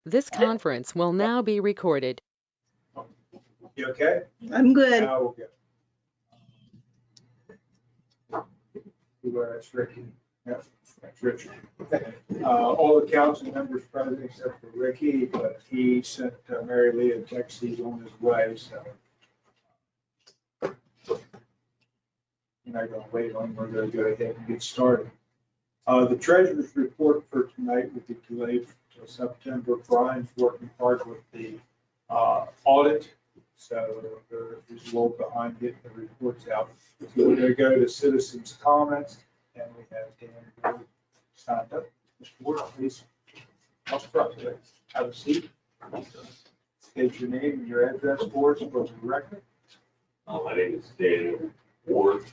This conference will now be recorded. You okay? I'm good. Now we'll go. That's Ricky. Yep, that's Richard. All the council members present except for Ricky, but he sent Mary Lee a text, he's on his way, so. You're not gonna wait on, we're gonna go ahead and get started. The treasurer's report for tonight will be delayed until September. Brian's working hard with the audit, so there's a little behind getting the reports out. So we're gonna go to citizens' comments, and we have Dan Ward signed up. Mr. Ward, please. Up front, please. Have a seat. State your name and your address for us for the record. My name is Daniel Ward,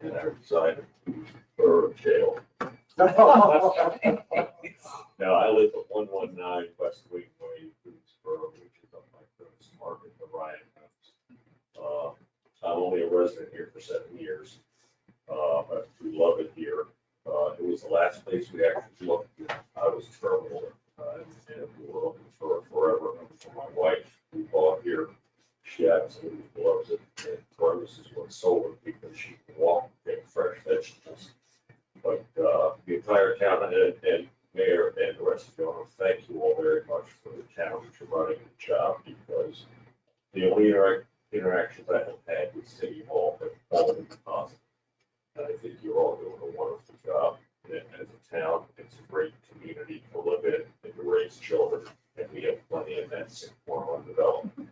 and I reside in Borough Jail. No, I live at 119 West Wing Way, Bootsboro, which is up my first market, the Ryan House. I'm only a resident here for 7 years, but we love it here. It was the last place we actually looked. I was terminal, and we were looking for forever for my wife. We bought here. She absolutely loves it. And Gross is what sold it because she can walk and get fresh vegetables. But the entire town and mayor and the rest of you, I want to thank you all very much for the challenge of running the job, because the only interactions I have had with City Hall have all been positive. And I think you're all doing a wonderful job. And as a town, it's a great community to live in and to raise children, and we have plenty of that informal development.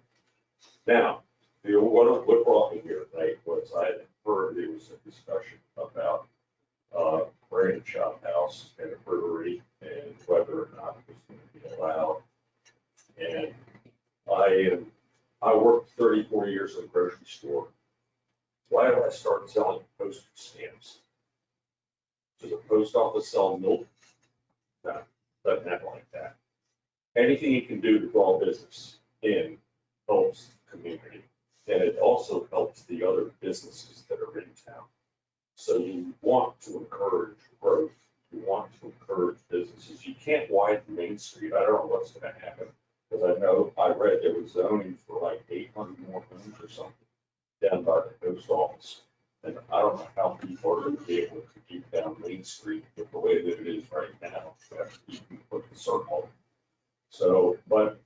Now, what brought me here tonight was I had heard there was a discussion about Brandon Shop House and a brewery and whether or not it was going to be allowed. And I worked 34 years at a grocery store. Why did I start selling postage stamps? Does a post office sell milk? No, doesn't happen like that. Anything you can do to draw business in helps the community, and it also helps the other businesses that are in town. So you want to encourage growth. You want to encourage businesses. You can't widen Main Street. I don't know what's going to happen, because I read there was zoning for like 800 more homes or something down by the post office. And I don't know how people are going to be able to keep down Main Street the way that it is right now. After you can put the circle. So, but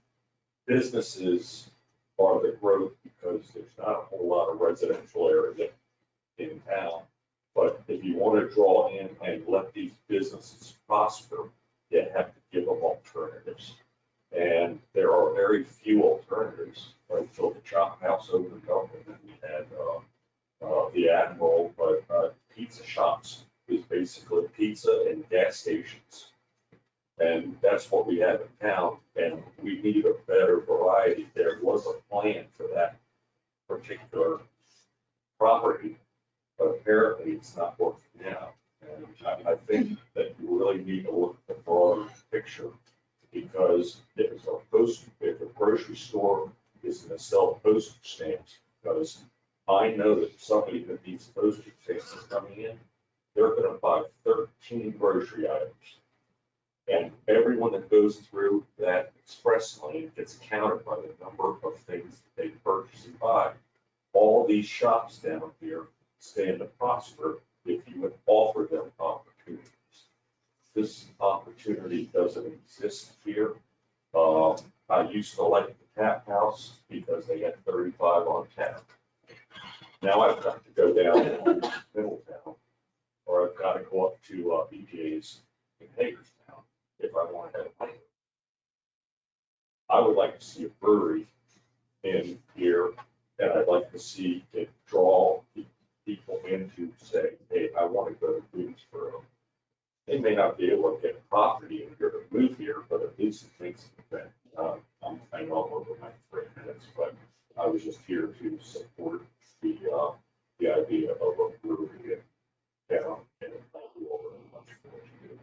businesses are the growth, because there's not a whole lot of residential area in town. But if you want to draw in and let these businesses prosper, you have to give them alternatives. And there are very few alternatives. Until the Chop House opened up, and then we had the Admiral, but pizza shops is basically pizza and gas stations. And that's what we have in town, and we need a better variety. There was a plan for that particular property, but apparently it's not working now. And I think that you really need to look at the broader picture, because if a grocery store is going to sell postage stamps, because I know that somebody that needs postage stamps is coming in, they're going to buy 13 grocery items. And everyone that goes through that express lane gets counted by the number of things that they purchase and buy. All these shops down here stand to prosper if you would offer them opportunities. This opportunity doesn't exist here. I used to like the Tap House because they had 35 on tap. Now I've got to go down to Middletown, or I've got to go up to BJ's in Hagerstown if I want to have a pint. I would like to see a brewery in here, and I'd like to see it draw people into say, hey, I want to go to Bootsboro. They may not be able to get property in here to move here, but at least it makes an event. I know I'm over my 3 minutes, but I was just here to support the idea of a brewery in town, and thank you all very much for what you do.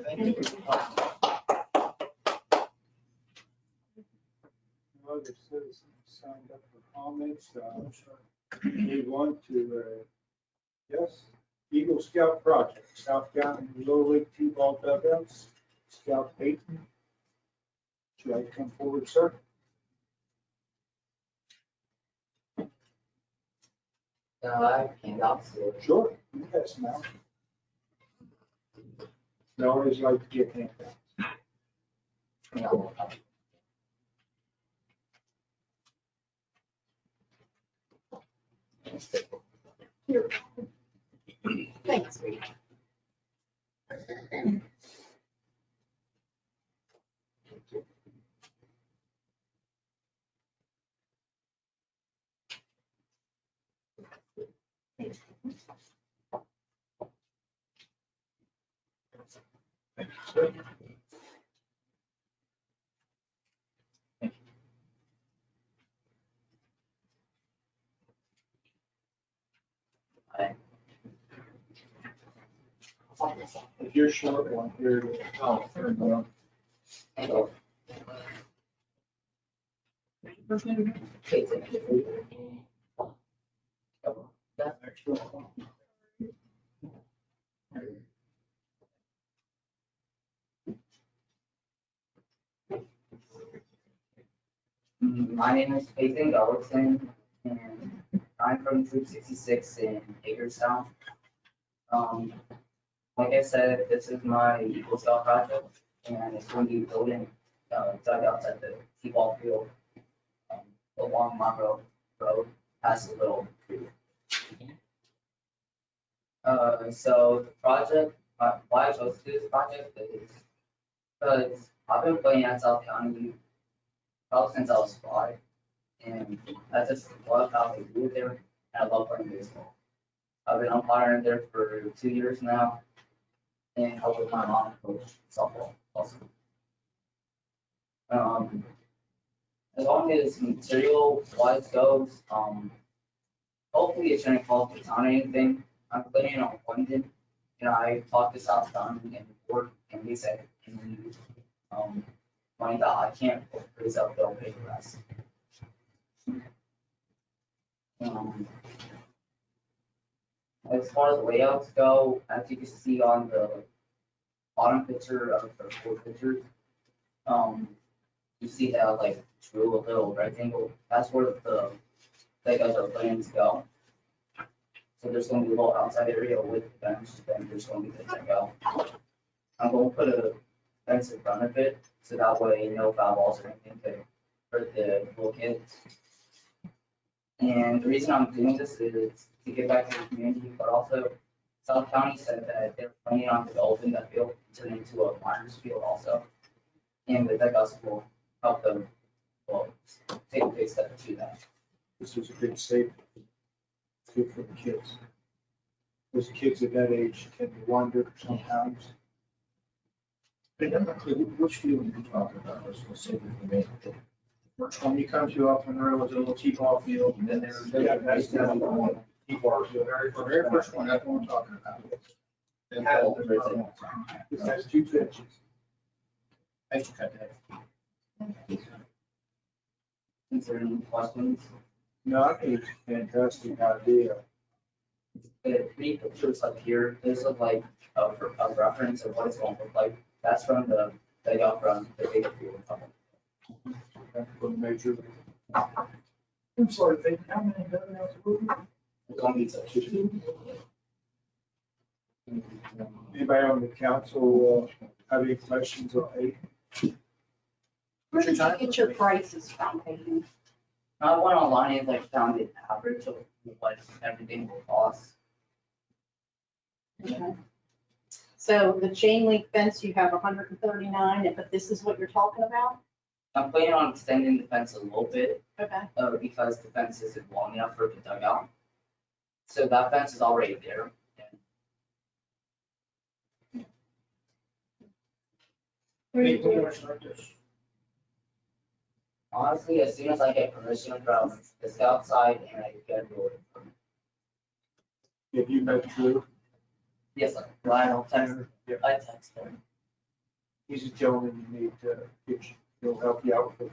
Thank you. Other citizens signed up for comments. Move on to, yes, Eagle Scout Project, South County Little League T-ball dugouts. Scout Peyton. you like to come forward, sir? Handouts. Sure, you guys know. I always like to get handouts. Thanks, sweetie. Thank you, sir. If you're short one here. Extra. My name is Peyton Gullickson, and I'm from Troop 66 in Hagerstown. Like I said, this is my Eagle Scout project, and it's going to be building dugouts at the T-ball field along Monroe Road, past the little creek. So the project, why I chose to do this project is because I've been playing at South County probably since I was 5, and I just love how they do it there, and I love playing baseball. I've been umpiring there for 2 years now, and help with my mom coach softball also. As long as material wise goes, hopefully it shouldn't cost a ton or anything. I'm planning on London, and I talked to South County and board, and they said, money that I can't raise up, they'll pay the rest. As far as layouts go, as you can see on the bottom picture of the 4 pictures, you see that like drew a little rectangle. That's where the Legos are planning to go. So there's going to be a little outside area with the bench, then there's going to be the dugout. I'm going to put a fence in front of it, so that way no foul balls or anything could hurt the little kids. And the reason I'm doing this is to give back to the community, but also South County said that they're planning on developing that field, turn it into a minors field also. And the dugouts will help them, well, take a big step to that. This is a big statement. Good for the kids. Those kids at that age can wander sometimes. Which field are you talking about? Let's say the main. First one you come to off Monroe is a little T-ball field, and then there's. Yeah, that's the one. T-ball is the very first one, that's what I'm talking about. And that's the very thing. This has 2 pitches. I should cut that. Is there any questions? Not a fantastic idea. The 3 pictures up here, those look like a reference of what it's going to look like. That's from the dugout from the big field. For the major. I'm sorry, Peyton, how many dugouts were there? It's going to be such. Anybody on the council have any questions on 8? Where did you get your prices from, Peyton? I went online and like found the average of what everything will cost. Okay. So the chain link fence, you have 139, but this is what you're talking about? I'm planning on extending the fence a little bit, Okay. because the fence isn't long enough for the dugout. So that fence is already there. When do you want to start this? Honestly, as soon as I get permission from the scout side and I get it. Have you met Drew? Yes, sir. Lionel text, Yeah, I text him. he's a gentleman you need to get, he'll help you out with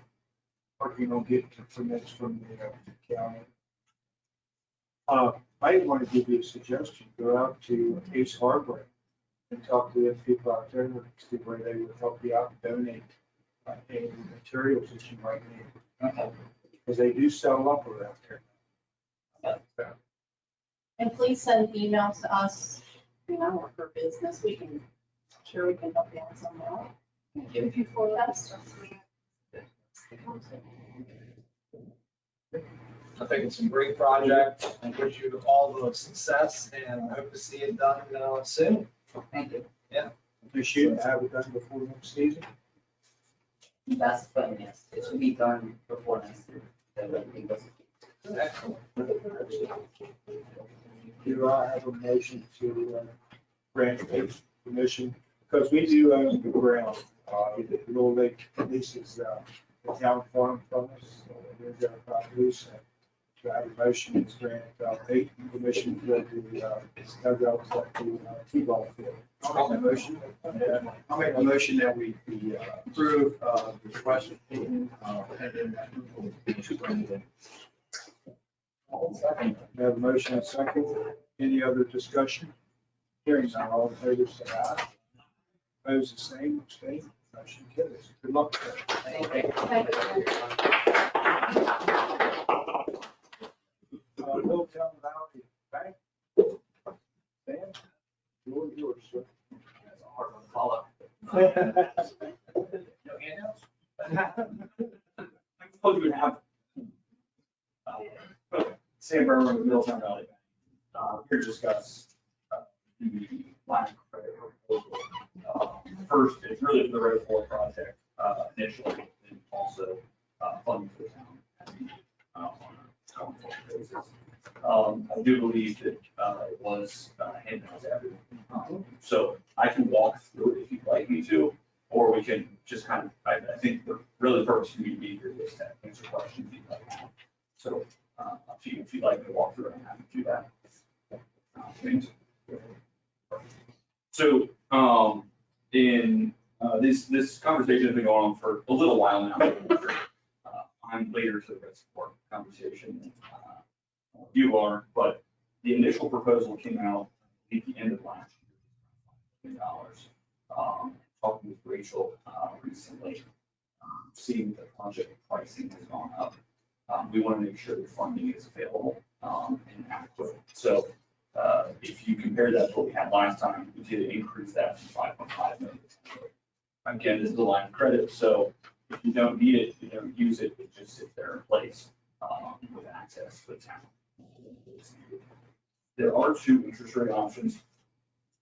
working on getting permits from the county. I want to give you a suggestion, go out to Ace Hardware and talk to the people out there, and see where they would help you out and donate. And materials that you might need, Okay. because they do sell up around there. And please send emails to us, work for business, sure we can help you out somehow. Thank you. If you for that. I think it's a great project. I wish you all the success and hope to see it done soon. Thank you. Appreciate it. Have it done before next season. That's the plan, yes. It should be done before next year. That way everything goes. Excellent. Do I have a motion to grant a permission, because we do own the ground. Little Lake leases the town farm from us, so it is our property. So do I have a motion to grant permission to build the dugouts at the T-ball field? I'll make a motion. I'll make a motion that we approve the request of Peyton, pending approval. Second. We have a motion and a second. Any other discussion? Hearing none, all in favor, say aye. Opposed, the same, abstained, motion carries. Good luck. Thank you. Middletown Valley Bank. Dan, floor is yours, sir. Hard one to follow. No handouts? I told you to have. Sam Berman with Middletown Valley Bank. Here to discuss the line of credit proposal. First, it's really for the Red Floor project initially, and also funding for the town on a going-forward basis. I do believe that it was handed out to everyone. So I can walk through it if you'd like me to, or we can just kind of, I think the really purpose for me to be here is to answer questions if you'd like. So if you'd like me to walk through it, I'm happy to do that. So in this conversation has been going on for a little while now. I'm later to the Red Support conversation than you are, but the initial proposal came out at the end of last year, $1 million. Talking with Rachel recently, seeing that the project pricing has gone up. We want to make sure the funding is available and adequate. So if you compare that to what we had last time, we did increase that from 5.5 million. Again, this is a line of credit, so if you don't need it, you don't use it, it just sits there in place with access to the town. There are two interest rate options,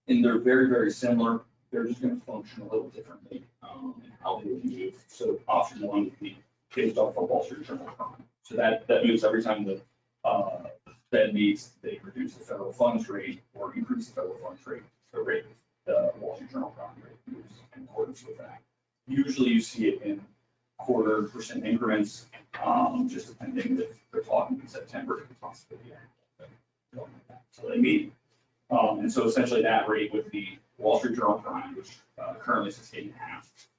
and they're very, very similar. They're just going to function a little differently in how they would be used. So option one would be based off of Wall Street Journal Prime. So that moves every time the Fed meets, they reduce the federal funds rate or increase the federal funds rate. The rate, the Wall Street Journal Prime rate moves in accordance with that. Usually you see it in 0.25% increments, just depending if they're talking in September, it could possibly be. So they meet. And so essentially that rate would be Wall Street Journal Prime, which currently sits 8.5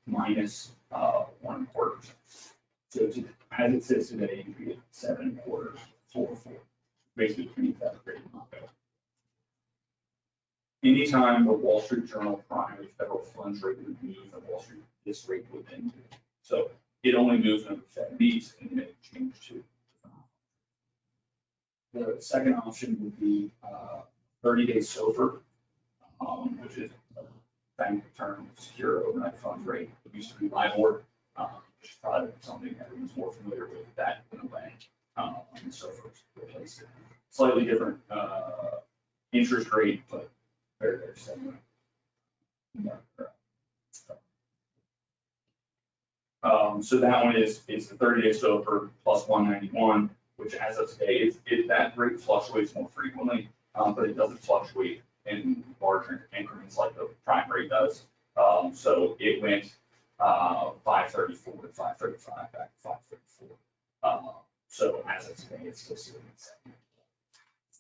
minus 1.25%. So as it sits today, you get 7.25, 4.4. Basically, beneath that rate. Anytime the Wall Street Journal Prime or federal funds rate would move, the Wall Street, this rate would then move. So it only moves when the Fed meets and then it changes to. The second option would be 30-day SOFR, which is a bank term secure overnight funds rate. It used to be LIBOR, which is probably something everyone's more familiar with that in a way. And SOFR replaced it. Slightly different interest rate, but very, very similar. So that one is the 30-day SOFR plus 191, which as of today, that rate fluctuates more frequently, but it doesn't fluctuate in larger increments like the prime rate does. So it went 534 to 535, back to 534. So as of today, it's still sitting at 7.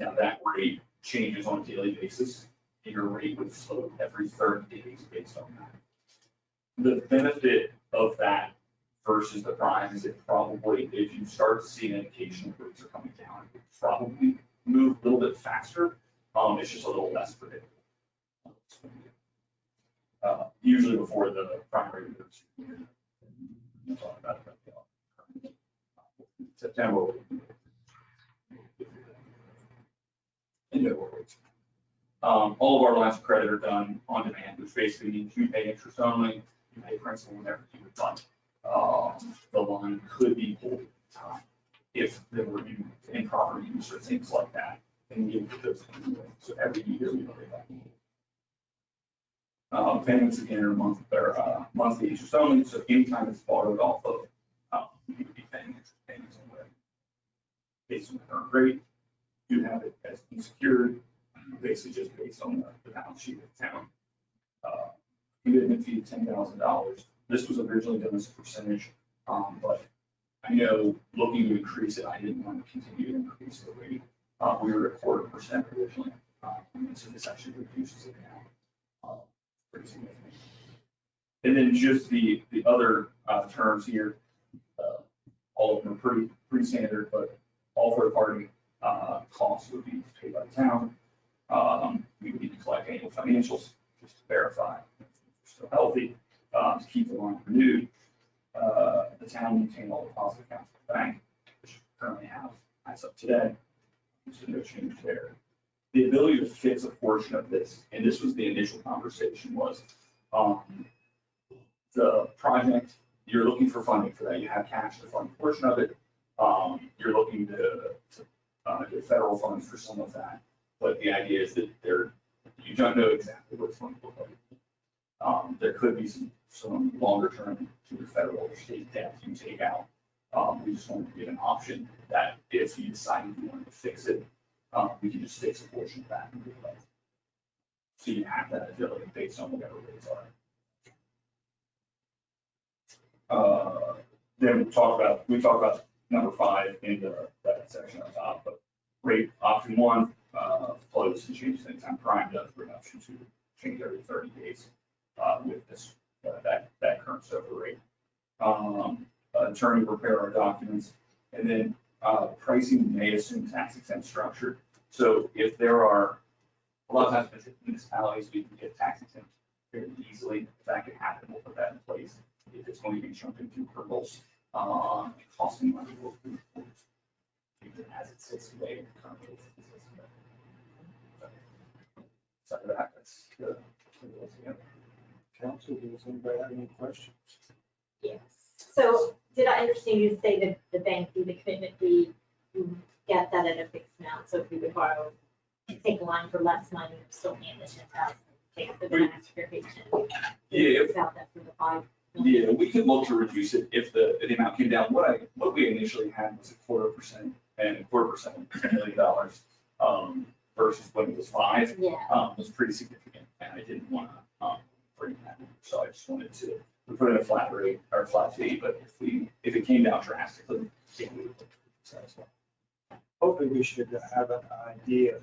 Now that rate changes on a daily basis. Your rate would float every 30 days based on that. The benefit of that versus the prime is it probably, if you start to see an indication that rates are coming down, it would probably move a little bit faster. It's just a little less predictable. Usually before the prime rate moves. We'll talk about it. September. And no worries. All of our lines of credit are done on demand, which basically means you pay interest only, you pay principal whenever you would like. The line could be pulled at time if there were improper use or things like that. And you get those things away. So every year we pay that. Payments again are monthly interest only, so anytime it's borrowed off of, you would be paying interest payments on whatever. Based on the current rate, you have it as unsecured, basically just based on the balance sheet of the town. Commitment fee of $10,000. This was originally done as a percentage, but I know looking to increase it, I didn't want to continue to increase the rate. We were at 0.25% originally, and so this actually reduces it now. Pretty significant. And then just the other terms here, all of them are pretty standard, but all third party costs would be paid by the town. We would need to collect annual financials just to verify if we're still healthy, to keep the line renewed. The town maintain all deposit accounts at the bank, which we currently have as of today. So no change there. The ability to fix a portion of this, and this was the initial conversation, was the project, you're looking for funding for that. You have cash to fund a portion of it. You're looking to get federal funds for some of that. But the idea is that you don't know exactly what it's going to look like. There could be some longer term to the federal or state debt you take out. We just wanted to give an option that if you decided you wanted to fix it, we can just fix a portion of that and do it. So you have that ability based on whatever rates are. Then we talk about number 5 in that section on top, but rate option 1, flows and changes anytime prime does, bring option 2, change every 30 days, with this, that current SOFR rate. Attorney prepare our documents, and then, pricing may assume tax exempt structure. So if there are, a lot of times municipalities, we can get tax exempt very easily. If that can happen, we'll put that in place. If it's going to be jumping through hurdles, and costing money, we'll do it as it sits today. So that's good. Council, does anybody have any questions? Yes. So did I understand you to say that the bank fee, the commitment fee, you get that at a fixed amount? So if we would borrow, take a line for less money, still paying the 10,000, take the tax verification. Yeah. About that for the 5 million. Yeah, we could look to reduce it if the amount came down. What we initially had was 0.25% and 0.25%, $10 million, versus when it was 5, Yeah. was pretty significant, and I didn't want to bring that. So I just wanted to, we put in a flat rate or flat fee, but if it came down drastically, we would satisfy. Hopefully we should have an idea.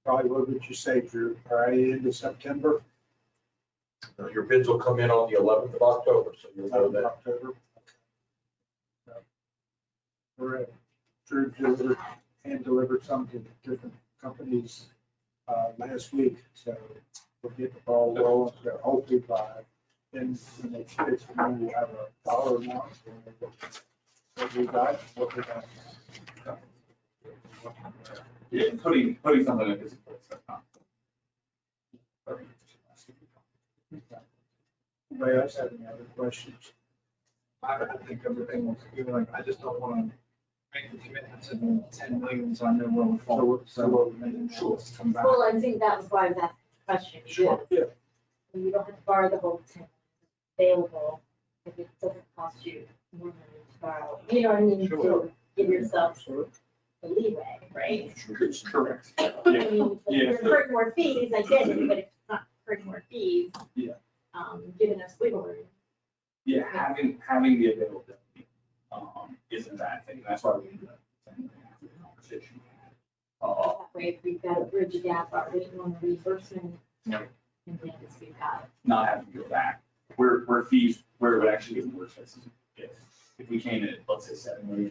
Probably, what would you say, Drew, right into September? Your bids will come in on the 11th of October, so you'll know that. October. Correct. Drew delivered some to different companies last week, so we'll get the ball rolling. So hopefully by then, the next fiscal year, we'll have a dollar amount. What we got, what we got. Yeah, putting something like this in place. Anybody else have any other questions? I think everything looks good. I just don't want to make the commitments in 10 million, so I know where we're falling. So we'll make sure to come back. Well, I think that was why I was asking the question. Sure, yeah. You don't have to borrow the whole 10 available if it doesn't cost you more money to borrow. You know what I mean? Sure. To give yourself Sure. the leeway, right? Correct. I mean, if Yeah. you're incurring more fees, I get it, but if it's not incurring more fees. Yeah. Giving us wiggle room. Yeah, having the availability, isn't a bad thing. That's why we ended up having the conversation. That way, if we've got to bridge a gap, our waiting on the reimbursement. Right. And then it's we've got. Not having to go back, where fees, where it would actually get more expensive. If we came in at, let's say, $7 million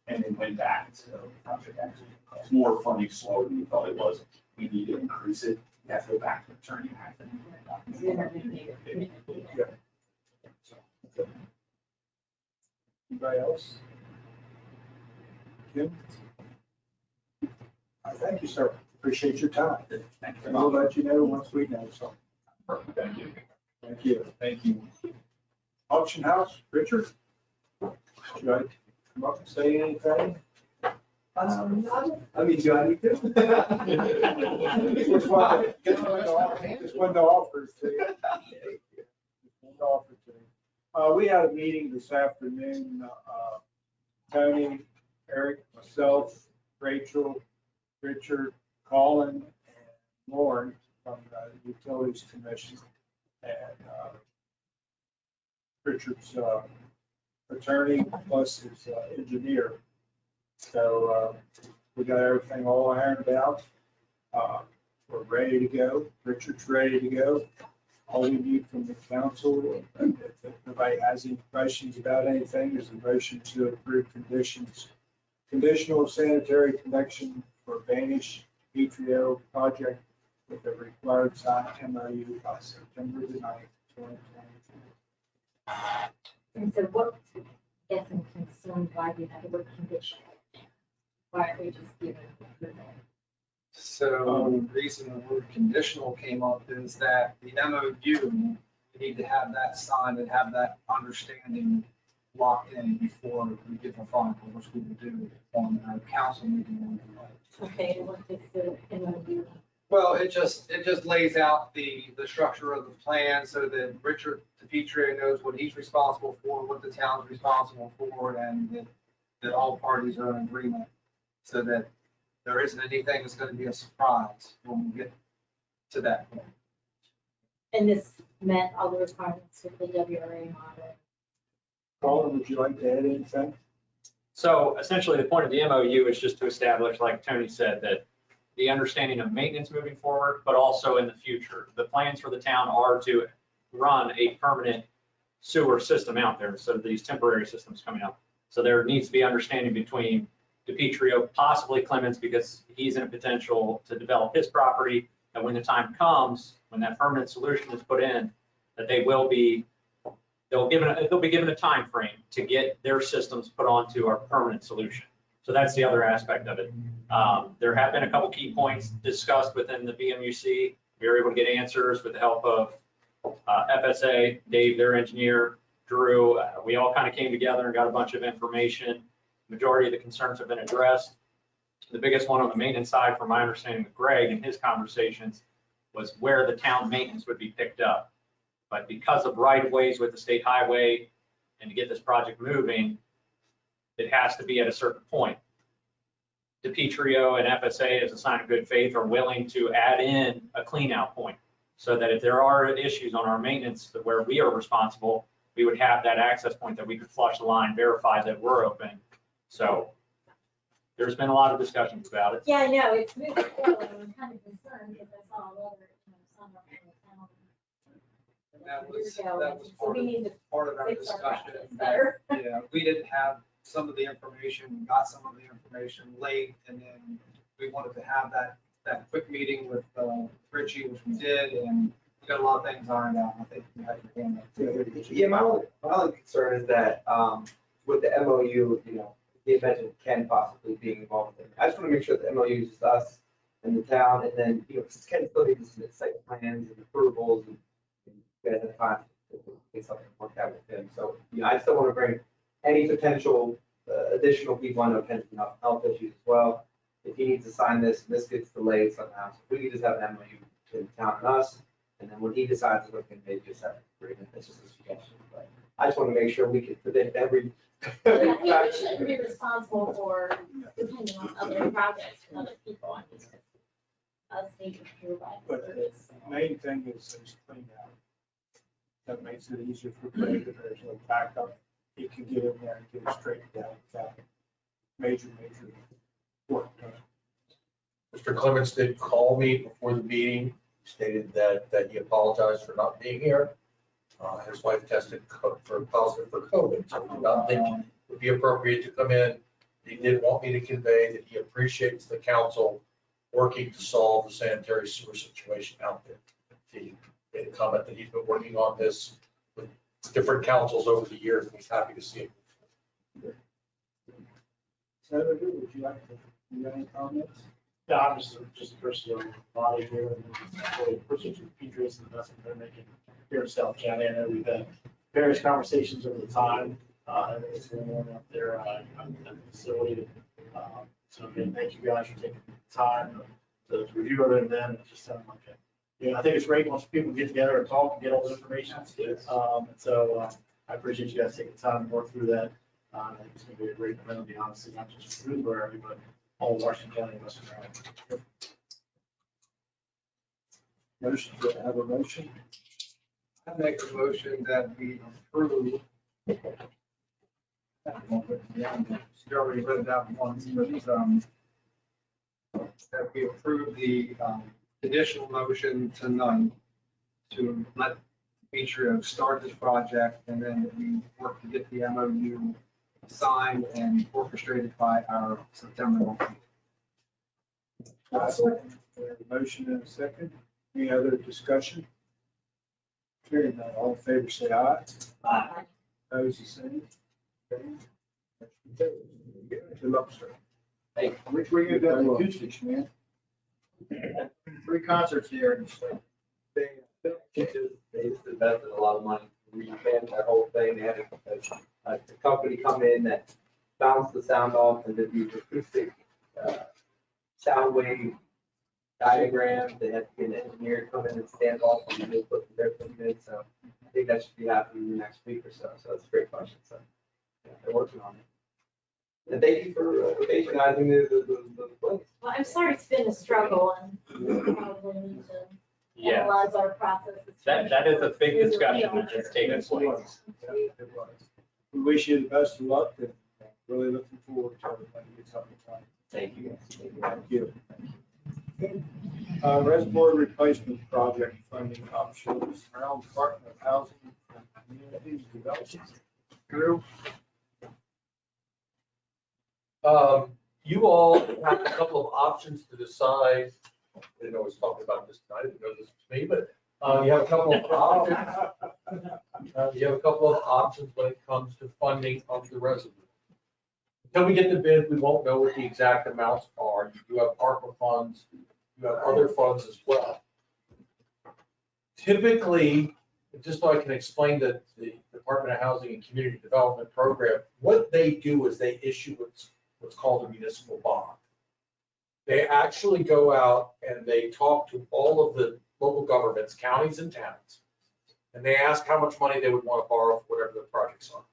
and then went back and said, oh, the project actually costs more, funding slower than we thought it was, we need to increase it, we have to go back to the attorney and have them. You're not gonna pay your commitment fee. Yeah. Anybody else? Kim? Thank you, sir. Appreciate your time. And I'll let you know once we know something. Perfect, thank you. Thank you. Thank you. Auction house, Richard? Should I come up and say anything? I mean, Johnny, too. Just wanted to offer it to you. Just wanted to offer it to you. We had a meeting this afternoon, Tony, Eric, myself, Rachel, Richard, Colin, and Lauren from the Utilities Commission. And Richard's attorney plus his engineer. So we got everything all ironed out. We're ready to go. Richard's ready to go. All we need from the council, if nobody has any questions about anything, is a motion to approve conditional sanitary connection for Vanish Petrio project with the required signed MOU by September the 9th, 2023. And so what, I guess I'm concerned why we have the word condition. Why aren't we just giving approval? So the reason the word conditional came up is that the MOU, you need to have that signed and have that understanding locked in before we get the final, which we will do on our council meeting. Okay, and what is the MOU? Well, it just lays out the structure of the plan so that Richard DePietro knows what he's responsible for, what the town's responsible for, and that all parties are in agreement so that there isn't anything that's going to be a surprise when we get to that point. And this met all the requirements of the WRA model. Colin, would you like to add anything? So essentially, the point of the MOU is just to establish, like Tony said, that the understanding of maintenance moving forward, but also in the future. The plans for the town are to run a permanent sewer system out there instead of these temporary systems coming up. So there needs to be understanding between DePietro, possibly Clements, because he's in a potential to develop his property. And when the time comes, when that permanent solution is put in, that they will be, they'll be given a time frame to get their systems put onto our permanent solution. So that's the other aspect of it. There have been a couple key points discussed within the BMUC. We were able to get answers with the help of FSA, Dave, their engineer, Drew. We all kind of came together and got a bunch of information. Majority of the concerns have been addressed. The biggest one on the maintenance side, from my understanding with Greg and his conversations, was where the town maintenance would be picked up. But because of right-of-ways with the state highway and to get this project moving, it has to be at a certain point. DePietro and FSA, as a sign of good faith, are willing to add in a clean out point so that if there are issues on our maintenance where we are responsible, we would have that access point that we could flush the line, verify that we're open. So there's been a lot of discussions about it. Yeah, I know, it's moving forward. I'm kind of concerned because I saw another, some of the town. And that was So part we need to of our fix our discussion. practice better. Yeah, we didn't have some of the information, we got some of the information late, and then we wanted to have that quick meeting with Richie, which we did, and we got a lot of things ironed out. I think we had to handle it. Yeah, my only concern is that with the MOU, you mentioned Ken possibly being involved in it. I just want to make sure the MOU is just us and the town, and then, because Ken still needs to submit site plans and approvals, and you guys have time to get something worked out with him. So, I still want to bring any potential additional people. I know Ken's got health issues as well. If he needs to sign this, and this gets delayed somehow, so we can just have an MOU between the town and us, and then when he decides to look in, maybe just have an agreement. That's just a suggestion, but I just want to make sure we can predict every. Yeah, we shouldn't be responsible for depending on other projects and other people. I mean, us needing to provide But the service. main thing is clean out. That makes it easier for Greg if there's no backup. He can get in there and get it straightened out without major work done. Mr. Clements did call me before the meeting, stated that he apologized for not being here. His wife tested positive for COVID, so we did not think it would be appropriate to come in. He did want me to convey that he appreciates the council working to solve the sanitary sewer situation out there. He made a comment that he's been working on this with different councils over the years, and he's happy to see it. Senator, would you like to, you have any comments? Yeah, I'm just a person of the body here, and really appreciate you, Patriots, and the investment they're making here in South County. I know we've had various conversations over the time, and it's going on up there at the facility. So again, thank you guys for taking the time to review it, and then it just sounds like I think it's great once people get together and talk and get all the information. And so I appreciate you guys taking the time to work through that. I think it's going to be a great event, to be honest, not just for Boothby area, but all of Washington County and Western Maryland. Motion, do I have a motion? I make a motion that we approve. You already read that once, but that we approve the additional motion tonight to let Petrio start this project, and then that we work to get the MOU signed and orchestrated by our September 19th. We have a motion and a second. Any other discussion? Hearing none, all in favor, say aye. Aye. Opposed, the same. Okay. Good luck, sir. Hey, which way you got the acoustics, man? 3 concerts here in the state. They invested a lot of money, revamped that whole thing. They had a company come in that bounced the sound off and did these acoustic sound wave diagrams. They had to get an engineer to come in and stand off and they put their thing in. So I think that should be happening in the next week or so. So that's a great question. So yeah, they're working on it. And thank you for patronizing the place. Well, I'm sorry it's been a struggle and we probably need to Yeah, analyze our processes. that is a big discussion that's taking place. Yeah, it was. We wish you the best of luck and really looking forward to everything that gets up in time. Thank you. Thank you. Reservoir replacement project funding options, Maryland Department of Housing and Community Development. Drew? You all have a couple of options to decide. I didn't know I was talking about this tonight. I didn't know this was me, but you have a couple of options. You have a couple of options when it comes to funding of the reservoir. Until we get the bid, we won't know what the exact amounts are. You do have ARPA funds, you have other funds as well. Typically, just so I can explain the Department of Housing and Community Development Program, what they do is they issue what's called a municipal bond. They actually go out and they talk to all of the local governments, counties and towns, and they ask how much money they would want to borrow for whatever the projects are.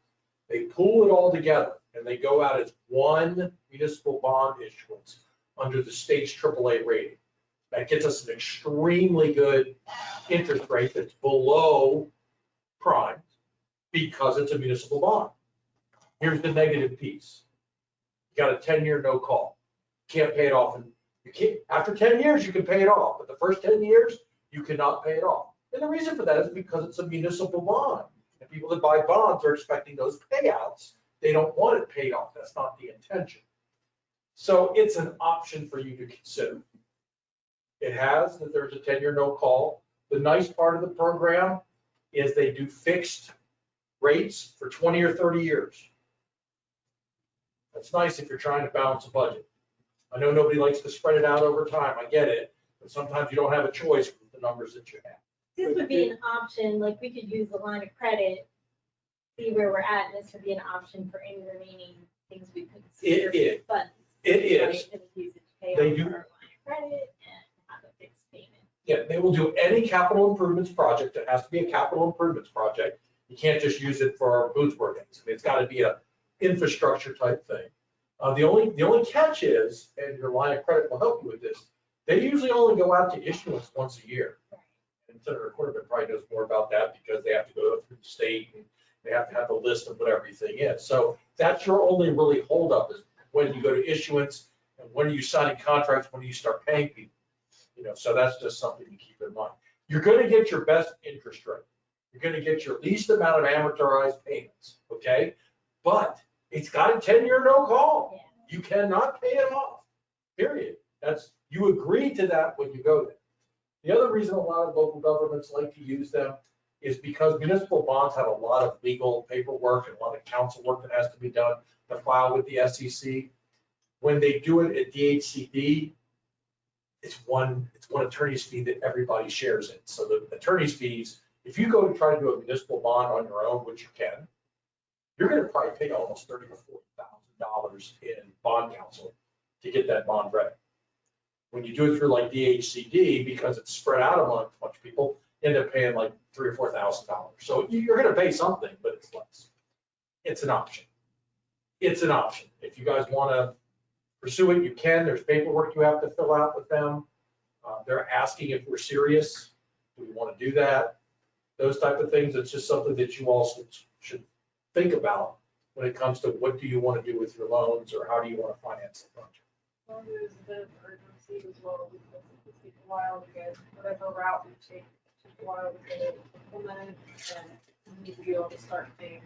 They pool it all together and they go out as one municipal bond issuance under the state's AAA rating. That gets us an extremely good interest rate that's below prime because it's a municipal bond. Here's the negative piece. You got a 10-year no call. Can't pay it off. After 10 years, you can pay it off, but the first 10 years, you cannot pay it off. And the reason for that is because it's a municipal bond. And people that buy bonds are expecting those payouts. They don't want it paid off. That's not the intention. So it's an option for you to consider. It has that there's a 10-year no call. The nice part of the program is they do fixed rates for 20 or 30 years. That's nice if you're trying to balance a budget. I know nobody likes to spread it out over time. I get it, but sometimes you don't have a choice with the numbers that you have. This would be an option, like we could use the line of credit, see where we're at, and this would be an option for any remaining things we could. It is. But It is. use it to pay They off do. our line of credit and have a fixed payment. Yeah, they will do any capital improvements project. It has to be a capital improvements project. You can't just use it for Boothby things. It's got to be a infrastructure type thing. The only catch is, and your line of credit will help you with this, they usually only go out to issuance once a year. And Senator Cordovan probably knows more about that because they have to go through the state and they have to have the list of what everything is. So that's your only really holdup is when you go to issuance and when are you signing contracts, when do you start paying people? You know, so that's just something to keep in mind. You're going to get your best interest rate. You're going to get your least amount of amortized payments, okay? But it's got a 10-year no call. Yeah. You cannot pay it off, period. You agree to that when you go there. The other reason a lot of local governments like to use them is because municipal bonds have a lot of legal paperwork and a lot of council work that has to be done to file with the SEC. When they do it at DHCD, it's one attorney's fee that everybody shares in. So the attorney's fees, if you go to try to do a municipal bond on your own, which you can, you're gonna probably pay almost $30,000 to $40,000 in bond counsel to get that bond ready. When you do it through like DHCD, because it's spread out among a bunch of people, you end up paying like $3,000 or $4,000. So you're gonna pay something, but it's less. It's an option. It's an option. If you guys wanna pursue it, you can. There's paperwork you have to fill out with them. They're asking if we're serious. Do we wanna do that? Those type of things. It's just something that you all should think about when it comes to what do you wanna do with your loans or how do you wanna finance the project. Well, there's a bit of urgency as well, because it takes a while to get whatever route we take, it takes a while to get it implemented, and we need to be able to start paying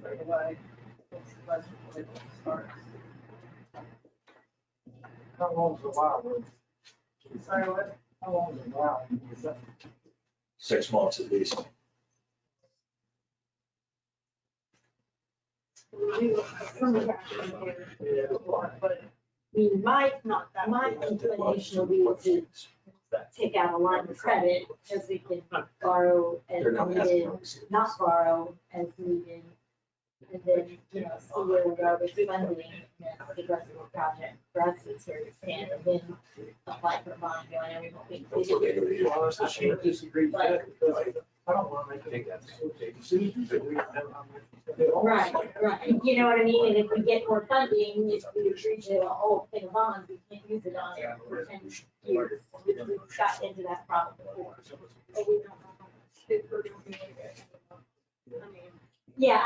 right away. Once the budget starts. How long's the while? Sorry, what? How long's the while? Is that 6 months at least. We will have some traction here, but I mean, my inclination would be to take out a line of credit, because we can borrow as They're not needed, asking. not borrow as needed. And then, see where we are with funding, and then the rest of the project, progresses where we stand, and then apply for a bond, I know we won't be. That's what they go to issue honest, this I year. disagree with that, because I don't want to make any decisions that we don't have. Right, right, you know what I mean, and if we get more funding, if we agree to a whole thing of bonds, we can't use it on it for 10 years. We've got into that problem before. but we don't know how much it we're gonna be able to get. I mean, Yeah,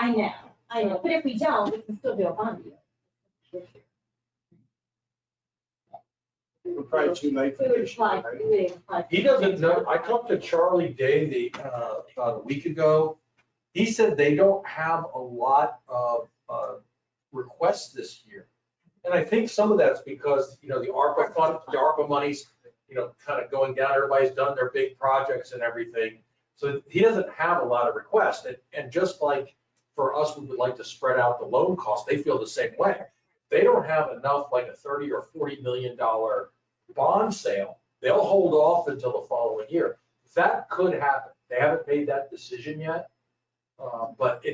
I know, but if we don't, we can still do a bond deal. We're probably too late We for would this, apply, right? we would apply. He doesn't know. I talked to Charlie Day about a week ago. He said they don't have a lot of requests this year. And I think some of that's because, the ARPA fund, the ARPA money's, kind of going down. Everybody's done their big projects and everything. So he doesn't have a lot of requests. And just like for us, we would like to spread out the loan cost. They feel the same way. They don't have enough, like a $30 or $40 million bond sale. They'll hold off until the following year. That could happen. They haven't made that decision yet. But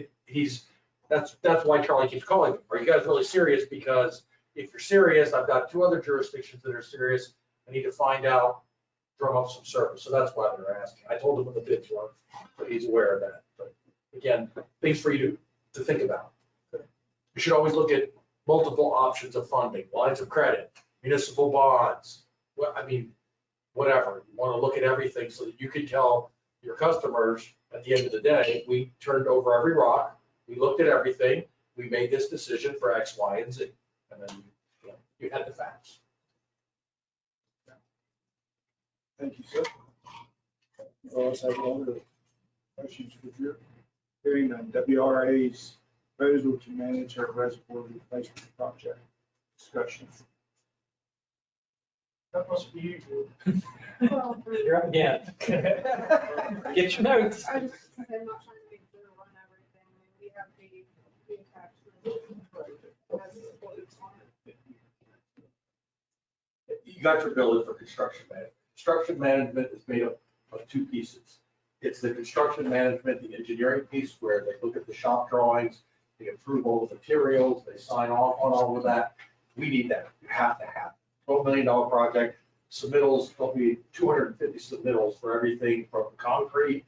that's why Charlie keeps calling them. Are you guys really serious? Because if you're serious, I've got 2 other jurisdictions that are serious. I need to find out, drum up some service. So that's why they're asking. I told him when the bids were, but he's aware of that. But again, things for you to think about. You should always look at multiple options of funding, lines of credit, municipal bonds. Whatever. You want to look at everything so that you can tell your customers at the end of the day, we turned over every rock, we looked at everything, we made this decision for X, Y, and Z. And then you had the facts. Thank you, sir. You also have other questions for you? Hearing on WRA's proposal to manage our reservoir replacement project. Discussion. That must be you. well, You're up again. Get your notes. I'm not trying to make sure run everything, I mean, we have the attachment. That's what it's on it. You got your bill in for construction management. Construction management is made up of 2 pieces. It's the construction management, the engineering piece where they look at the shop drawings, they approve all the materials, they sign off on all of that. We need that. You have to have it. $12 million project, submittals, there'll be 250 submittals for everything from concrete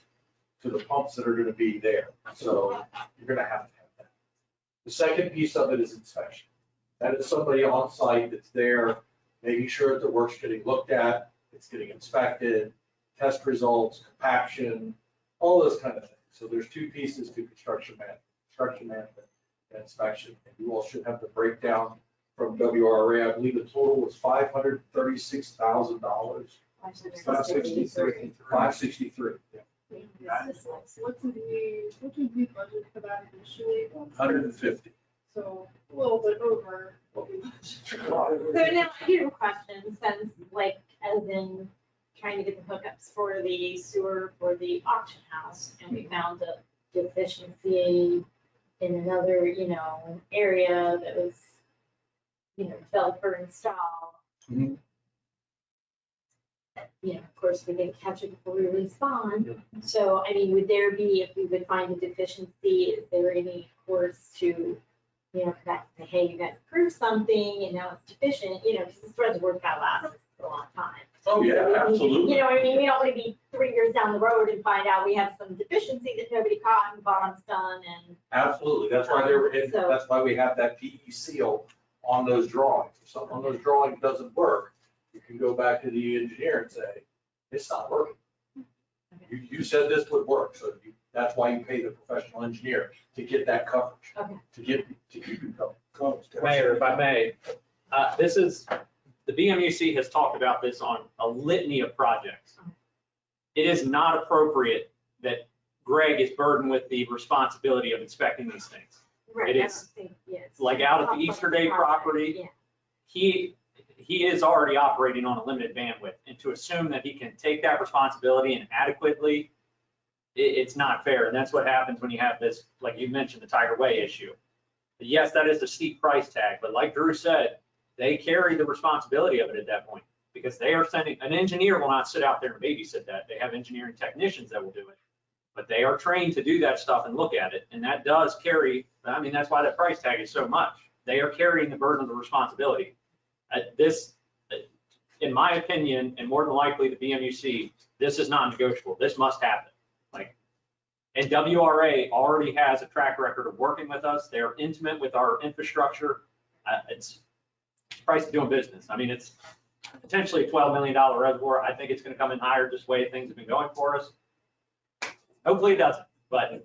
to the pumps that are gonna be there. So you're gonna have that. The second piece of it is inspection. That is somebody on site that's there, making sure that the work's getting looked at, it's getting inspected, test results, compaction, all those kind of things. So there's 2 pieces to construction management and inspection. And you all should have the breakdown from WRA. I believe the total was $536,000. 563. 563. What did we budget for that initially? 150. So a little bit over what we budgeted. So now I do have a question, since as in trying to get the hookups for for the sewer for the auction house, and we found a deficiency in another, area that was, developer installed. Mhm. Of course, we didn't catch it before we released bond. So, I mean, would there be, if we would find a deficiency, is there any course to, come back and say, hey, you guys approved something and now it's deficient, because this reservoir's got to last us for a long time. Oh, yeah, absolutely. You know what I mean? We don't want to be 3 years down the road and find out we have some deficiency that nobody caught and bond's done and. Absolutely, that's why they were, and So- that's why we have that PE seal on those drawings. If something on those drawings doesn't work, you can go back to the engineer and say, it's not working. You said this would work, so that's why you pay the professional engineer to get that coverage, Okay. to keep you covered. Mayor, if I may, this is, the BMUC has talked about this on a litany of projects. It is not appropriate that Greg is burdened with the responsibility of inspecting these things. Right, It I don't is think, yes. like out at the Easter Day property. Yeah. He is already operating on a limited bandwidth, and to assume that he can take that responsibility and adequately, it's not fair. And that's what happens when you have this, like you mentioned, the Tiger Way issue. Yes, that is a steep price tag, but like Drew said, they carry the responsibility of it at that point, because they are sending, an engineer will not sit out there and babysit that. They have engineering technicians that will do it. But they are trained to do that stuff and look at it, and that does carry, I mean, that's why that price tag is so much. They are carrying the burden of the responsibility. This, in my opinion, and more than likely the BMUC, this is non-negotiable. This must happen. And WRA already has a track record of working with us. They're intimate with our infrastructure. It's the price of doing business. I mean, it's potentially a $12 million reservoir. I think it's going to come in higher just the way things have been going for us. Hopefully it doesn't, but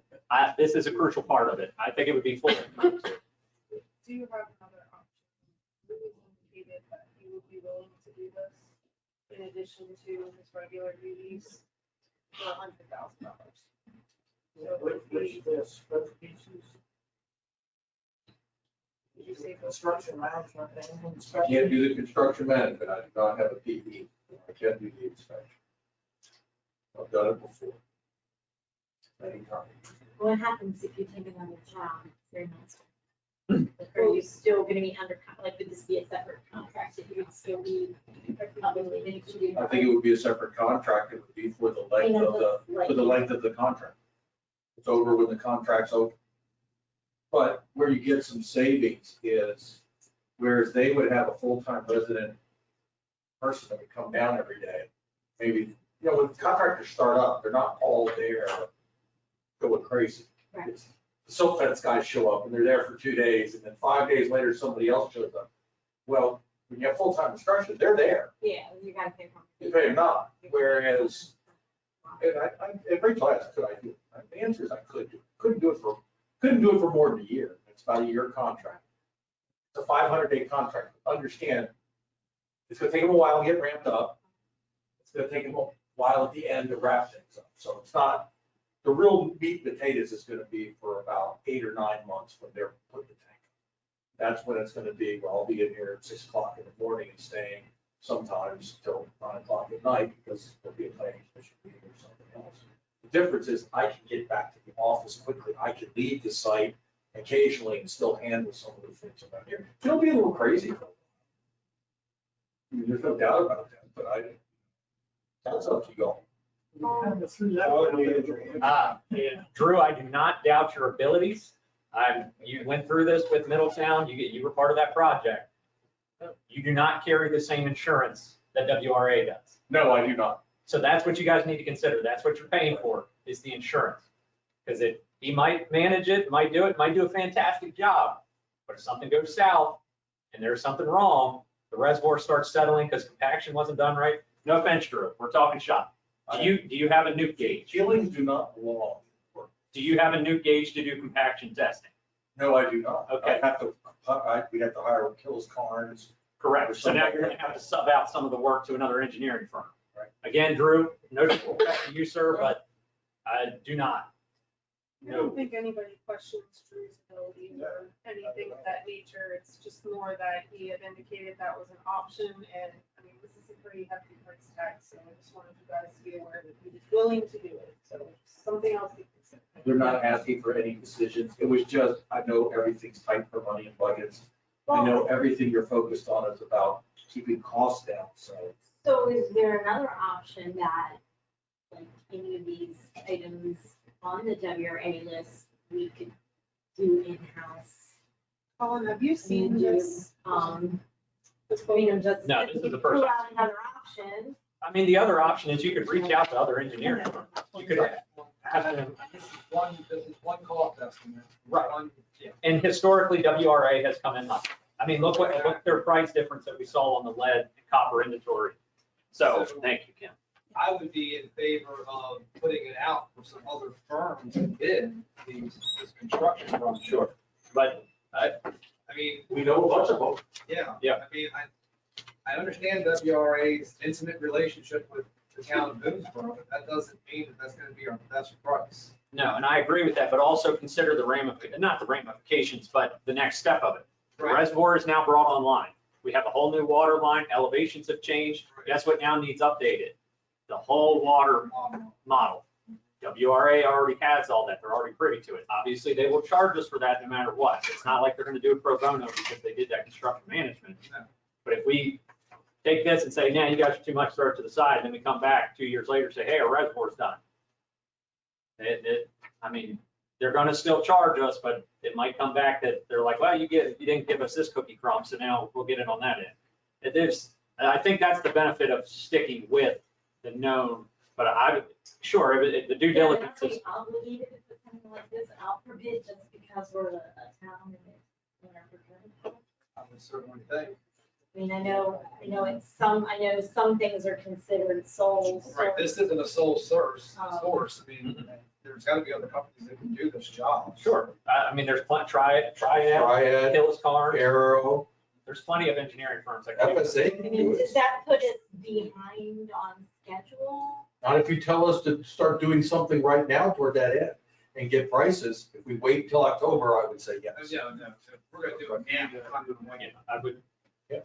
this is a crucial part of it. I think it would be full. Do you have another option? Ruben indicated that he would be willing to do this in addition to his regular duties for $100,000. Which this, both pieces? Did you say Construction management and I inspection? can't do the construction management, I do not have a PE. I can't do the inspection. I've done it before. Many times. What happens if you take another job? Very nice. Are you still gonna be under, like, would this be a separate contract if you would still be? I think it would be a separate contract, it would be for the length of the contract. It's over when the contract's over. But where you get some savings is, whereas they would have a full-time resident person that would come down every day. Maybe, when contractors start up, they're not all there going crazy. Right. It's- The silt fence guys show up and they're there for 2 days, and then 5 days later, somebody else shows up. Well, when you have full-time instruction, they're there. Yeah, you gotta pay for it. You pay them not, whereas, and and Rachel asked, could I do it? The answer is I could do it. Couldn't do it for more than a year. It's about a year contract. It's a 500-day contract. Understand, it's gonna take them a while to get ramped up. It's gonna take them a while at the end to wrap things up. So it's not, the real meat and potatoes is gonna be for about 8 or 9 months when they're putting the tank. That's when it's gonna be, well, I'll be in here at 6 o'clock in the morning and staying sometimes till 9 o'clock at night because there'll be a planning commission meeting or something else. The difference is I can get back to the office quickly. I can leave the site occasionally and still handle some of the things around here. It'll be a little crazy. For a while. I mean, there's no doubt about that, but that's up to y'all. Drew, I do not doubt your abilities. You went through this with Middletown, you were part of that project. You do not carry the same insurance that WRA does. No, I do not. So that's what you guys need to consider. That's what you're paying for, is the insurance. Because he might manage it, might do a fantastic job. But if something goes south and there's something wrong, the reservoir starts settling because compaction wasn't done right. No offense, Drew, we're talking shop. Do you have a nuke gauge? Feelings do not belong. Do you have a nuke gauge to do compaction testing? No, I do not. Okay. We'd have to hire Kills Carnes. Correct. So now you're gonna have to sub out some of the work to another engineering firm. Right. Again, Drew, no disrespect to you, sir, but I do not. I don't think anybody questions Drew's ability or anything of that nature. It's just more that he had indicated that was an option, and, I mean, this is a pretty hefty price tag, so I just wanted you guys to be aware that he was willing to do it, so something else to consider. They're not asking for any decisions. It was just, I know everything's tight for money and budgets. I know everything you're focused on is about keeping costs down, so. So is there another option that, like, any of these items on the WRA list, we could do in-house? Colin, have you seen this? Just, I mean, just. No, this is the rule first out another option. I mean, the other option is you could reach out to other engineering firms. You could have them, This is one cost estimate. Right. One- yeah. and historically, WRA has come in hot. I mean, look their price difference that we saw on the lead and copper inventory. So, thank you, Kim. I would be in favor of putting it out for some other firms to bid this construction run. Sure. But I mean, We know a bunch of them. yeah. Yeah. I mean, I understand WRA's intimate relationship with the town of Boonesboro, but that doesn't mean that that's gonna be our best price. no, and I agree with that, but also consider the not the ramifications, but the next step of it. The reservoir is now brought online. We have a whole new water line, elevations have changed. Guess what now needs updated? The whole water model. WRA already has all that. They're already privy to it. Obviously, they will charge us for that no matter what. It's not like they're gonna do it pro bono because they did that construction management. No. But if we take this and say, nah, you guys are too much, throw it to the side, and then we come back 2 years later and say, hey, our reservoir's done. I mean, they're gonna still charge us, but it might come back that they're like, well, you didn't give us this cookie crumb, so now we'll get it on that end. I think that's the benefit of sticking with the known, but sure, if the due diligence Are is, we obligated to put something like this out for bid just because we're a town and it's in our procurement? I would certainly think. I mean, I know some things are considered sole Right, source. this isn't a sole source. Oh. I mean, there's gotta be other companies that can do this job. sure. I mean, there's plenty, Triad, Triad, Hillis Carnes, Arrow, there's plenty of engineering firms that can. FSA I can mean, do does it. that put us behind on schedule? Not if you tell us to start doing something right now toward that end and get prices. If we wait until October, I would say yes. Yeah, no, if we're gonna do it now. Yeah, I would. Yeah.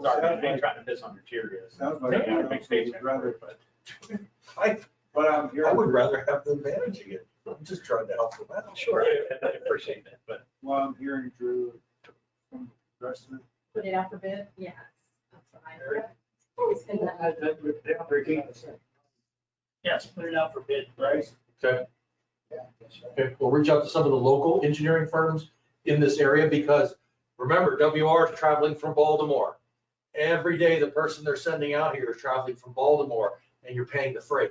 Sorry, I ain't trying to piss on your Cheerios. Sounds like Yeah, I big would paycheck, rather, but- but I'm I hearing, would rather have them managing it. I'm just trying to help them out. Sure, I appreciate that, but well, I'm hearing Drew from the rest of it. Put it out for bid? Yes. That's what I heard. Always been that. Yes, put it out for bid, right? Okay. Okay, we'll reach out to some of the local engineering firms in this area because remember, WR is traveling from Baltimore. Every day, the person they're sending out here is traveling from Baltimore and you're paying the freight.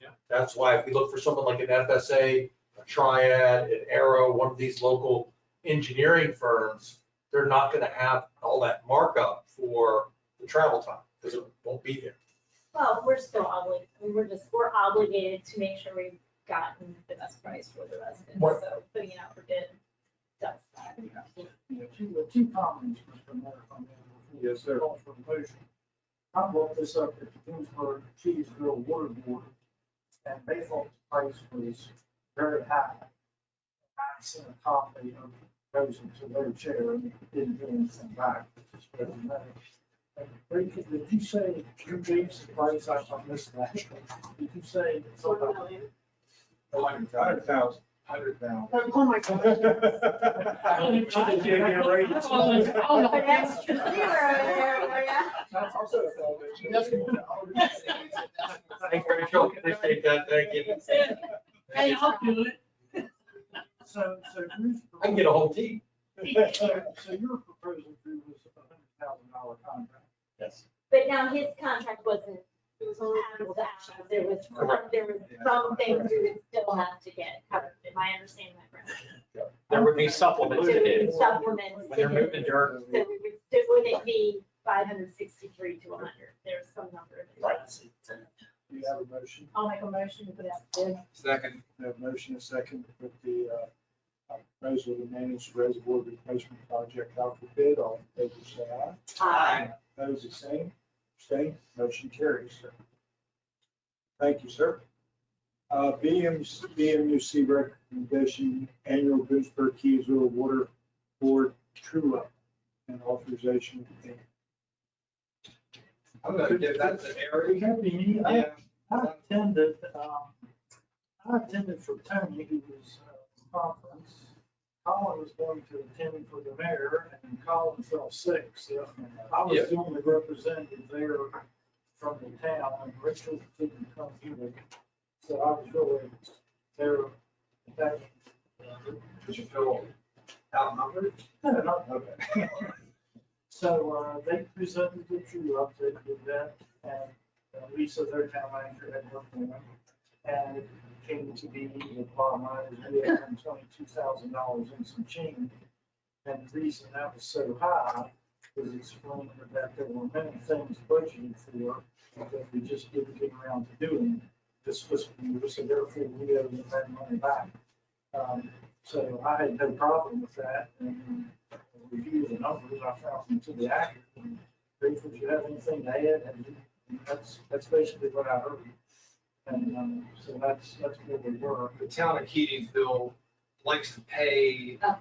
Yeah. That's why if we look for someone like an FSA, a Triad, an Arrow, one of these local engineering firms, they're not gonna have all that markup for the travel time because it won't be there. Well, we're still obligated, I mean, we're obligated to make sure we've gotten the best price for the residents, What- so putting it out for bid does that. Two comments, Mr. Mayor, if I may. Yes, sir. Call for the motion. I brought this up at the Kingsburg Cheeseville Water Board, and they thought the price was very high. I sent a copy of those to their chair and didn't get anything back. It just doesn't matter. Did you say you gave the price? I missed that. Did you say? $1 million. 100,000. Oh my God. An extra zero there, yeah. That's also a foundation. Thank you, Rachel. Appreciate that. Thank you. Hey, I'll do it. So Bruce. I can get a whole team. So your proposal Drew, was a $100,000 contract. Yes. But now his contract wasn't apples to apples. There was some things we would still have to get covered. Am I understanding that correctly? there would be supplements to There would be it. supplements. When they're moving dirt, So it wouldn't be 563 to 100. There's some number. Right. Do you have a motion? I'll make a motion to put out for bid. Second. We have a motion, a second, to put the proposal to manage the reservoir replacement project out for bid. All in favor, say aye. Those the same, abstain, motion carries, sir. Thank you, sir. BMUC recommendation, annual Gooseburg Keysville Water Board true up and authorization. I'm gonna give that to Eric. Happy, Yeah. I attended for Tony, who was conference. Colin was going to attend for the mayor, and Colin fell sick, so I was the only representative there from the town, and Richard didn't come either. So I was really there. Did you feel outnumbered? No, okay. So they presented the true update with that, and Lisa, their town manager, had worked on them. And it came to be, the bottom line is $822,000 in some change. And the reason that was so high was explaining that there were many things budgeted for that we just didn't get around to doing this fiscal year, so therefore we owe them that money back. So I had no problem with that, and review the numbers, I found them to be accurate. If you have anything to add, and that's basically what I heard. And so that's where we were. The town of Keatingville likes to pay a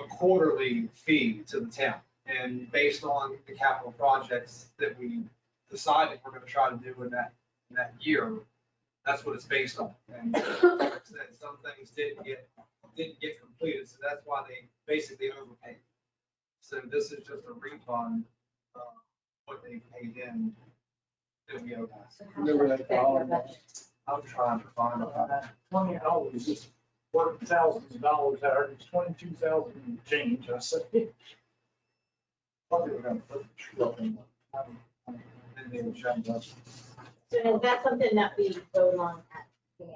quarterly fee to the town. And based on the capital projects that we decided we're gonna try to do in that year, that's what it's based on. And like I said, some things didn't get completed, so that's why they basically overpaid. So this is just a refund of what they paid in that we owe us. Remember that column? I'm trying to find it. $20 is worth thousands of dollars out, it's 22,000 change, I said. Thought they were gonna put the tree up in. And they were shutting up. So is that something that we vote on at the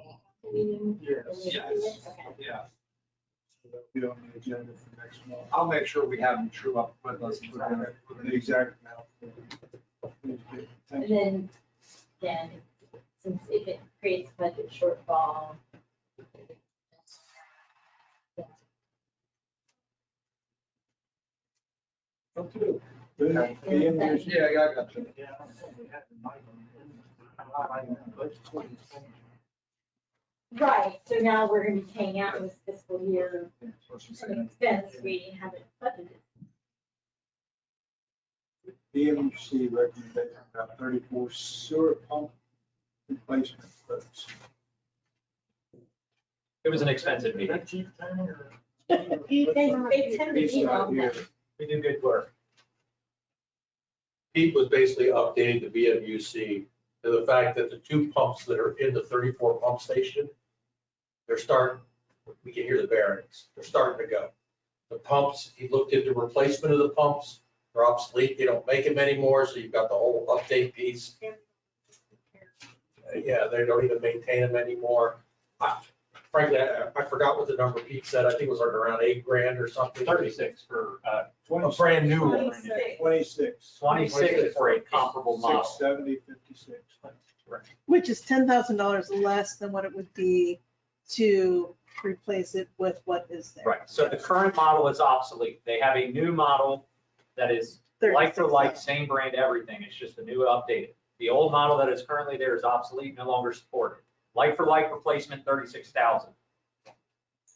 meeting? Yes. Yes. Okay. Yeah, Be on the agenda for next month. I'll make sure we have them true up with us. With the exact amount. And then, since if it creates budget shortfall. Okay. Yeah, I got you. Yeah, I don't think we had the money. But it's 20. Right, so now we're gonna be paying out this fiscal year That's what she's an saying. expense we haven't budgeted. BMC recommendation about 34 sewer pump replacement quotes. It was an expensive meeting. That cheap thing, or? They tend to He's be not on here. that. We do good work. Pete was basically updating the BMUC to the fact that the two pumps that are in the 34 pump station, they're starting, we can hear the bearings, they're starting to go. The pumps, he looked into replacement of the pumps, they're obsolete, they don't make them anymore, so you've got the whole update piece. Yeah, they don't even maintain them anymore. Frankly, I forgot what the number Pete said, I think it was like around $8,000 or something. 36 for, A brand new one. 26. 26 for a comparable model. 670, 56. Which is $10,000 less than what it would be to replace it with what is there. Right, so the current model is obsolete. They have a new model that is like for like, same brand, everything. It's just a new updated. The old model that is currently there is obsolete, no longer supported. Like for like replacement, 36,000.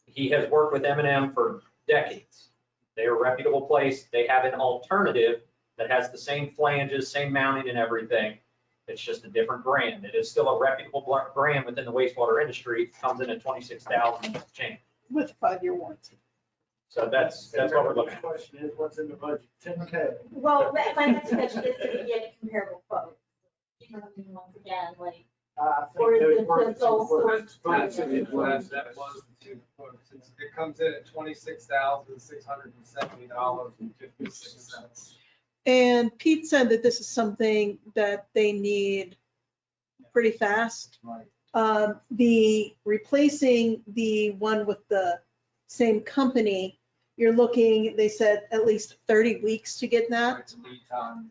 He has worked with M&M for decades. They're a reputable place. They have an alternative that has the same flanges, same mounting and everything. It's just a different brand. It is still a reputable brand within the wastewater industry. It comes in at 26,000 change. With a 5-year warranty. So that's what we're looking at. The question is, what's in the budget? 10K. Well, my next question is to get a comparable quote. You know, I mean, once again, like, I or think is those it were the the sole two quotes. source? That was the two quotes. It comes in at $26,670.56. And Pete said that this is something that they need pretty fast. Right. The replacing the one with the same company, you're looking, they said at least 30 weeks to get that. Lead time.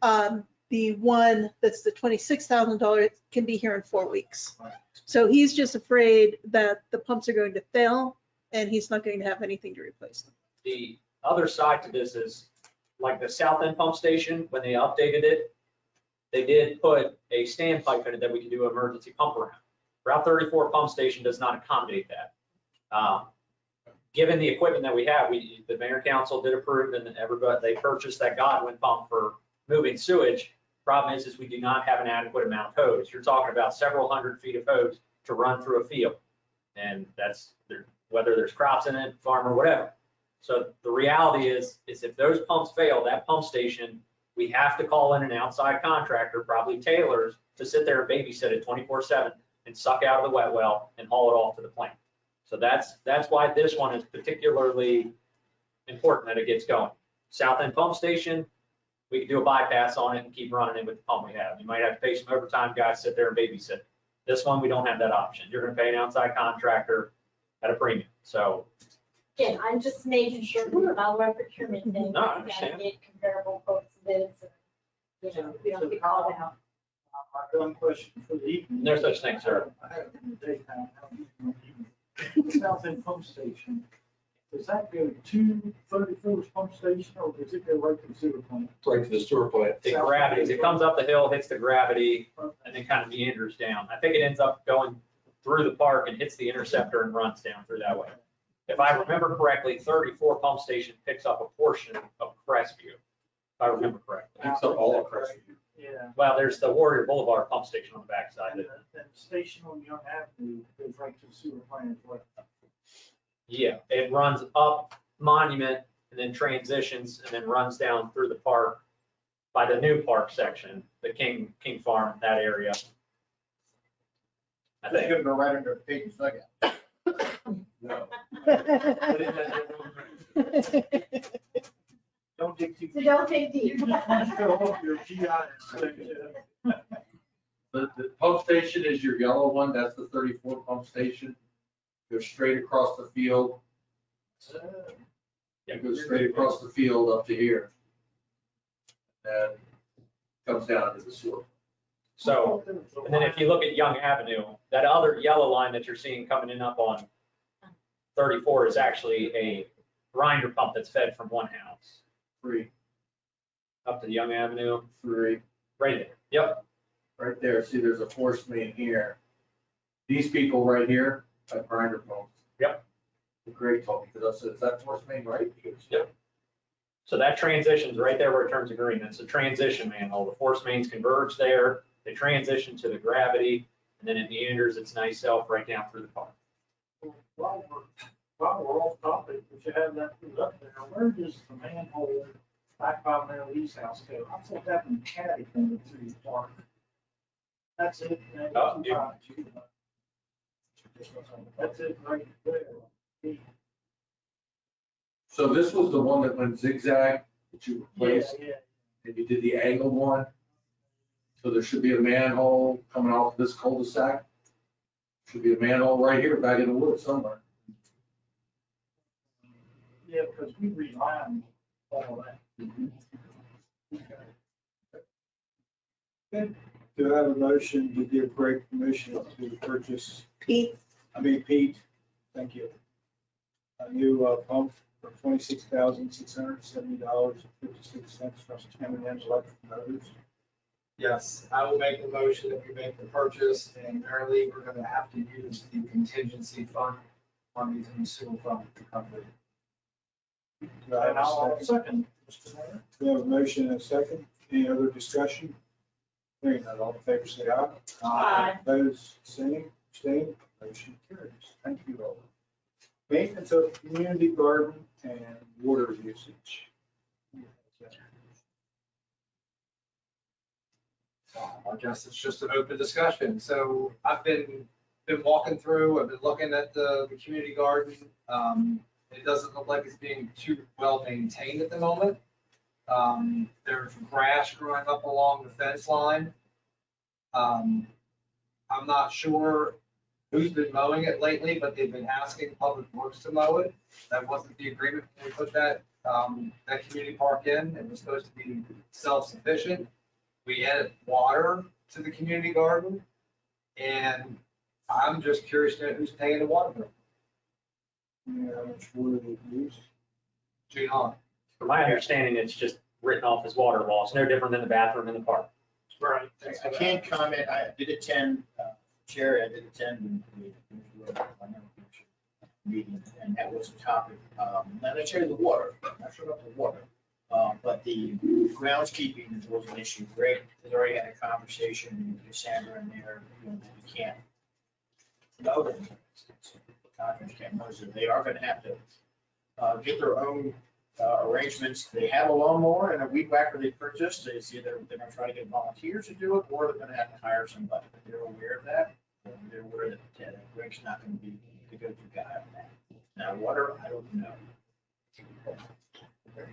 The one that's the $26,000 can be here in 4 weeks. Right. So he's just afraid that the pumps are going to fail and he's not going to have anything to replace them. The other side to this is, like the south end pump station, when they updated it, they did put a standpipe in it that we can do emergency pump around. Route 34 pump station does not accommodate that. Given the equipment that we have, the mayor council did approve and everybody, they purchased that Godwin pump for moving sewage. Problem is we do not have an adequate amount of hose. You're talking about several hundred feet of hose to run through a field. And that's whether there's crops in it, farm or whatever. So the reality is if those pumps fail, that pump station, we have to call in an outside contractor, probably Taylor's, to sit there and babysit it 24/7 and suck out of the wet well and haul it off to the plant. So that's why this one is particularly important that it gets going. South End Pump Station, we can do a bypass on it and keep running it with the pump we have. You might have to pay some overtime guys, sit there and babysit. This one, we don't have that option. You're gonna pay an outside contractor at a premium. So Again, I'm just making sure we follow our procurement thing. No, I understand. And get comparable quotes bids, and, you know, we don't get called out. I've got one question for the evening. no such thing, sir. I have it in the daytime, how do you evening? South End Pump Station, does that go to 34's pump station or does it go right to the sewer plant? Right to the sewer plant. It gravities, it comes up the hill, hits the gravity, and then kind of meanders down. I think it ends up going through the park and hits the interceptor and runs down through that way. If I remember correctly, 34 pump station picks up a portion of Crestview, if I remember correctly. It's all across. Yeah. Well, there's the Warrior Boulevard pump station on the backside. And the station on Young Avenue goes right to the sewer plant as well. Yeah, it runs up Monument and then transitions and then runs down through the park by the new park section, the King Farm, that area. I think. gonna go right under the Peyton's dugout. No. Don't dig too. So don't take deep. You just want to show off your GI. The pump station is your yellow one, that's the 34 pump station. Goes straight across the field. It goes straight across the field up to here. And comes down to the sewer. So, and then if you look at Young Avenue, that other yellow line that you're seeing coming in up on 34 is actually a grinder pump that's fed from one house. 3, Up to Young Avenue, 3, right there. Yep. right there. See, there's a force main here. These people right here have grinder pumps. Yep. Greg told me, because I said, is that force main right? He goes, Yep. So that transition's right there where it turns to green. It's a transition manhole. The force mains converge there. They transition to the gravity, and then it meanders its nice self right down through the park. While we're off topic, we should have that put up there. Where does the manhole back by Mary Lee's house go? I thought that one carried them through the park. That's it. Man. Oh, That's it right there. So this was the one that went zigzag that you replaced, Yeah, and you did the angled one. So there should be a manhole coming off this cul-de-sac. Should be a manhole right here back in the woods somewhere. yeah, because we rely on all that. Okay. Do I have a motion to give Greg permission to purchase, Pete, Pete, thank you, a new pump for $26,670.56 from M&M Electric Motors? Yes, I will make the motion that we make the purchase, and apparently we're gonna have to use the contingency fund on these new sewer fund to cover it. Do I have And I'll a second? Mr. Mayor. We have a motion and a second. Any other discussion? Hearing none, all in favor, say aye. Aye. Opposed, same, abstained, motion carries. Thank you all. Maintenance of community garden and water usage. I guess it's just an open discussion. So I've been walking through, I've been looking at the community garden. It doesn't look like it's being too well maintained at the moment. There's grass growing up along the fence line. I'm not sure who's been mowing it lately, but they've been asking Public Works to mow it. That wasn't the agreement when we put that community park in. It was supposed to be self-sufficient. We added water to the community garden, and I'm just curious to know who's paying the water bill. Yeah, how much water they use? Gene Hahn. From my understanding, it's just written off as water loss, no different than the bathroom in the park. Right. I can't comment, I did attend Jerry, I did attend the meeting, and that was a topic, not necessarily the water, I'm not sure about the water, but the groundskeeping was an issue. Greg has already had a conversation with Sandra in there, you know, that we can't. No, the contractors can't, so they are gonna have to get their own arrangements. They have a lawnmower and a weed whacker they purchased. It's either they're gonna try to get volunteers to do it, or they're gonna have to hire somebody. They're aware of that. They're aware that Greg's not gonna be the go-to guy on that. Now, water, I don't know.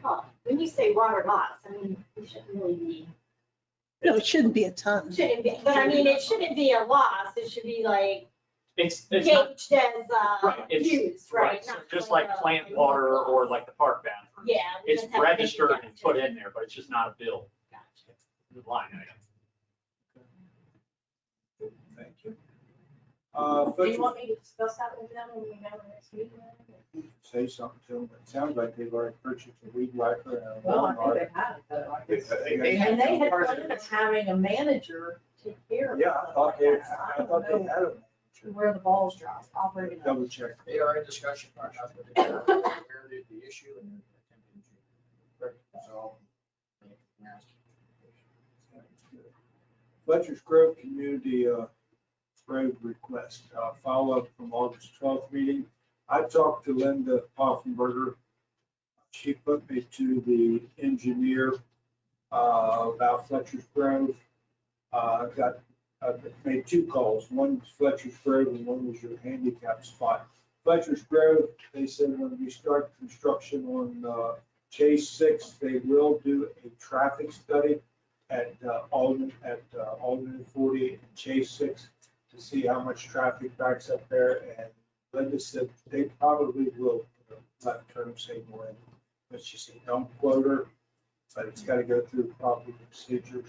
Well, when you say water loss, I mean, it shouldn't really be, No, it shouldn't be a ton. shouldn't be, but I mean, it shouldn't be a loss. It should be like It's not, gauged as, right, it's, used, right? so Not just like a- plant water or like the park boundary. Yeah. we It's just have to make registered it and put in there, but it's just not a bill. Gotcha. Line item. Thank you. Do you Fletcher, want me to discuss that with them when we have our next meeting? say something to them. It sounds like they've already purchased a weed whacker and a Well, I lawnmower. think they have, though. I guess. They had And they had part of planned it. on having a manager take care of Yeah, stuff I thought like they, that, so I don't thought they know had them. where the balls drop. I'll bring it up. Double check. They are in discussion, Mark, that's what they are, aware of the issue and attempting to resolve. Fletcher's Grove Community Road request, follow-up from August 12th meeting. I talked to Linda Poffenberger. She put me to the engineer about Fletcher's Grove. I made two calls. One was Fletcher's Grove and one was your handicap spot. Fletcher's Grove, they said when we start construction on Chase 6, they will do a traffic study at Alden 48 and Chase 6 to see how much traffic backs up there. And Linda said they probably will put a left turn signal in. But she said, don't quote her, but it's got to go through proper procedures.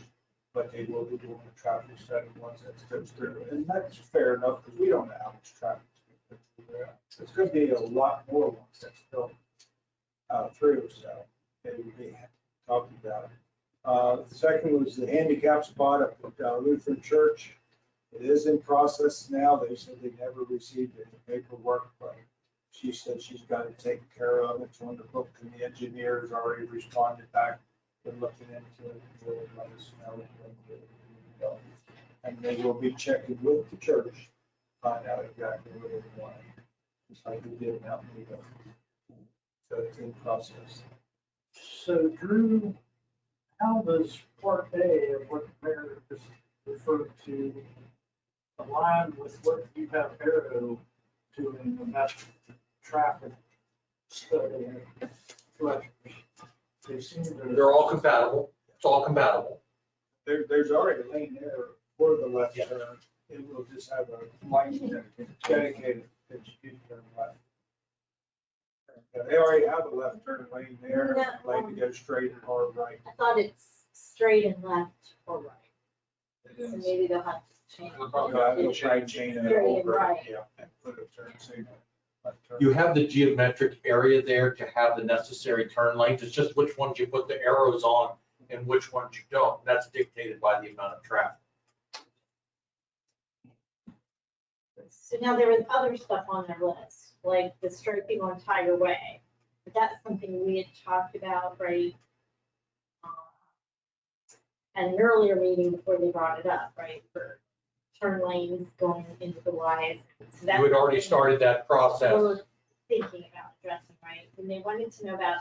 But they will be doing a traffic study once that goes through. And that's fair enough because we don't know how much traffic is going to be there. It's going to be a lot more once that's built through, so they will be talking about it. The second was the handicap spot up at Lutheran Church. It is in process now. They said they never received any paperwork, but she said she's got it taken care of. It's on the book and the engineers already responded back. Been looking into it. They'll let us know when we go. And they will be checking with the church, find out exactly what they want. Just like we did out in Vigo. So it's in process. So Drew, how does Part A of what the mayor just referred to align with what you have Arrow doing about traffic study and collections? They seem to. They're all compatible. It's all compatible. There's already a lane there for the left turn. It will just have a lane dedicated that you can turn left. Yeah, they already have a left turn lane there, lane to go straight or right. I thought it's straight and left or right. It So is. maybe they'll have to change. We'll try and chain it Straight and over, right. yeah, and put a turn signal. left turn. You have the geometric area there to have the necessary turn lanes. It's just which ones you put the arrows on and which ones you don't. That's dictated by the amount of traffic. So now there was other stuff on their list, like the striping on Tiger Way. But that's something we had talked about, right? At an earlier meeting before they brought it up, right, for turn lanes going into the Y. So that's You had already something started that process. We're thinking about addressing, right? And they wanted to know about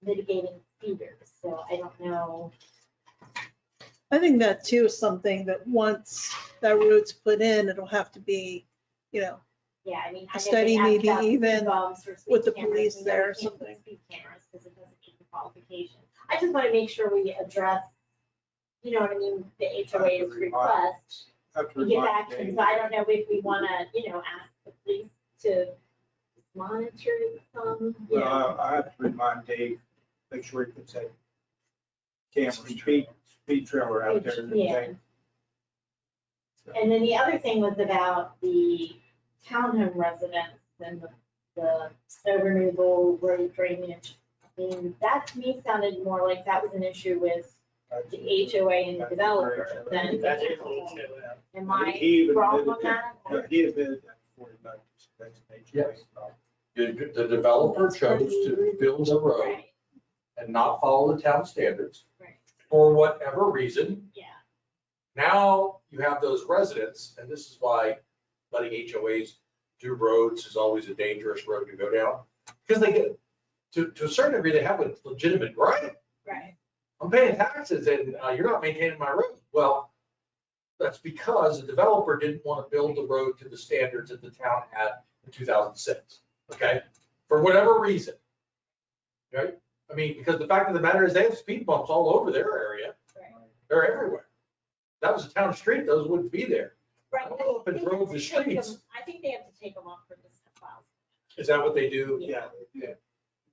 mitigating speeders, so I don't know. I think that too is something that once that road's put in, it'll have to be, Yeah, I mean. A I know they study asked maybe about speed even bumps or speed with the cameras. police We know there we or can't put something. Speed cameras, because it doesn't meet the qualification. I just want to make sure we address, you know what I mean, the HOA's request. Have to And get remind back to, Dave. so I don't know if we want to, ask the police to monitor some, Well, I have to remind Dave, make sure he puts that camera, speed trailer out there. Yeah. And then the other thing was about the townhome residents and the snow removal, road drainage. I mean, that to me sounded more like that was an issue with the HOA and the developer, then That's it. Yeah. am I He even wrong admitted on that? Yeah, he admitted that before he left. That's an HOA Yes. problem. The developer chose to build a road Right, and not follow the town standards right, for whatever reason. yeah. Now you have those residents, and this is why letting HOAs do roads is always a dangerous road to go down. Because they get, to a certain degree, they have a legitimate right. Right. I'm paying taxes and you're not maintaining my road. Well, that's because the developer didn't want to build the road to the standards that the town had in 2006, okay? For whatever reason, right? I mean, because the fact of the matter is they have speed bumps all over their area. Right. They're everywhere. That was a town street, those wouldn't be there. Right. All up and drove the streets. I think they have to take them off for this file. Is that what they do? Yeah.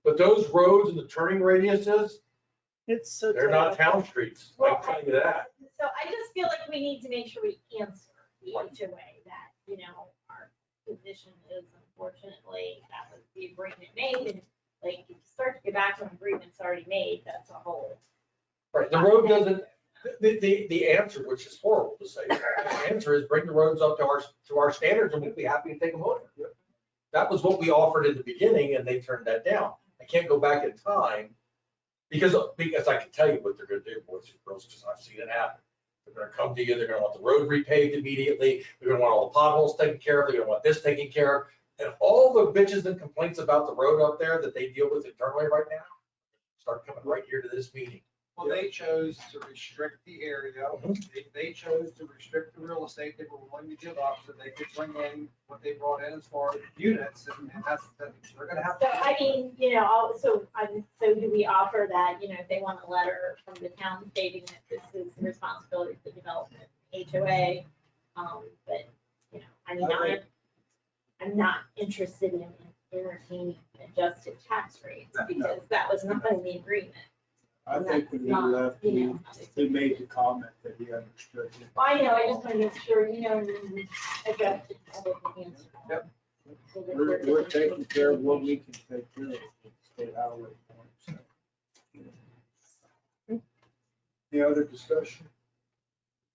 But those roads and the turning radiuses, It's so. they're not town streets, I Well, can tell you that. So I just feel like we need to make sure we answer the HOA that, you know, our position is unfortunately, that was the agreement made, and like, if you start to go back to an agreement that's already made, that's a whole. Right, the road doesn't, the answer, which is horrible to say, the answer is bring the roads up to our standards and we'll be happy to take them over. That was what we offered in the beginning and they turned that down. I can't go back in time because I can tell you what they're gonna do, boys and girls, because I've seen it happen. They're gonna come to you, they're gonna want the road repaved immediately, they're gonna want all the potholes taken care of, they're gonna want this taken care of. And all the bitches and complaints about the road up there that they deal with internally right now, start coming right here to this meeting. Well, they chose to restrict the area. They chose to restrict the real estate they were willing to give up so they could bring in what they brought in as far as units. And they're gonna have So, to. I mean, you know, so do we offer that, you know, if they want a letter from the town stating that this is the responsibility of the development HOA, but, you know, I mean, I'm not interested in entertaining adjusted tax rates because that was not in the agreement. I think when he Not, left, you know, he made the comment that he understood. it. I know, I just want to make sure, you know, we address it. Answer. Yep. So that We're taking care of what we can take care of. State highway. Any other discussion?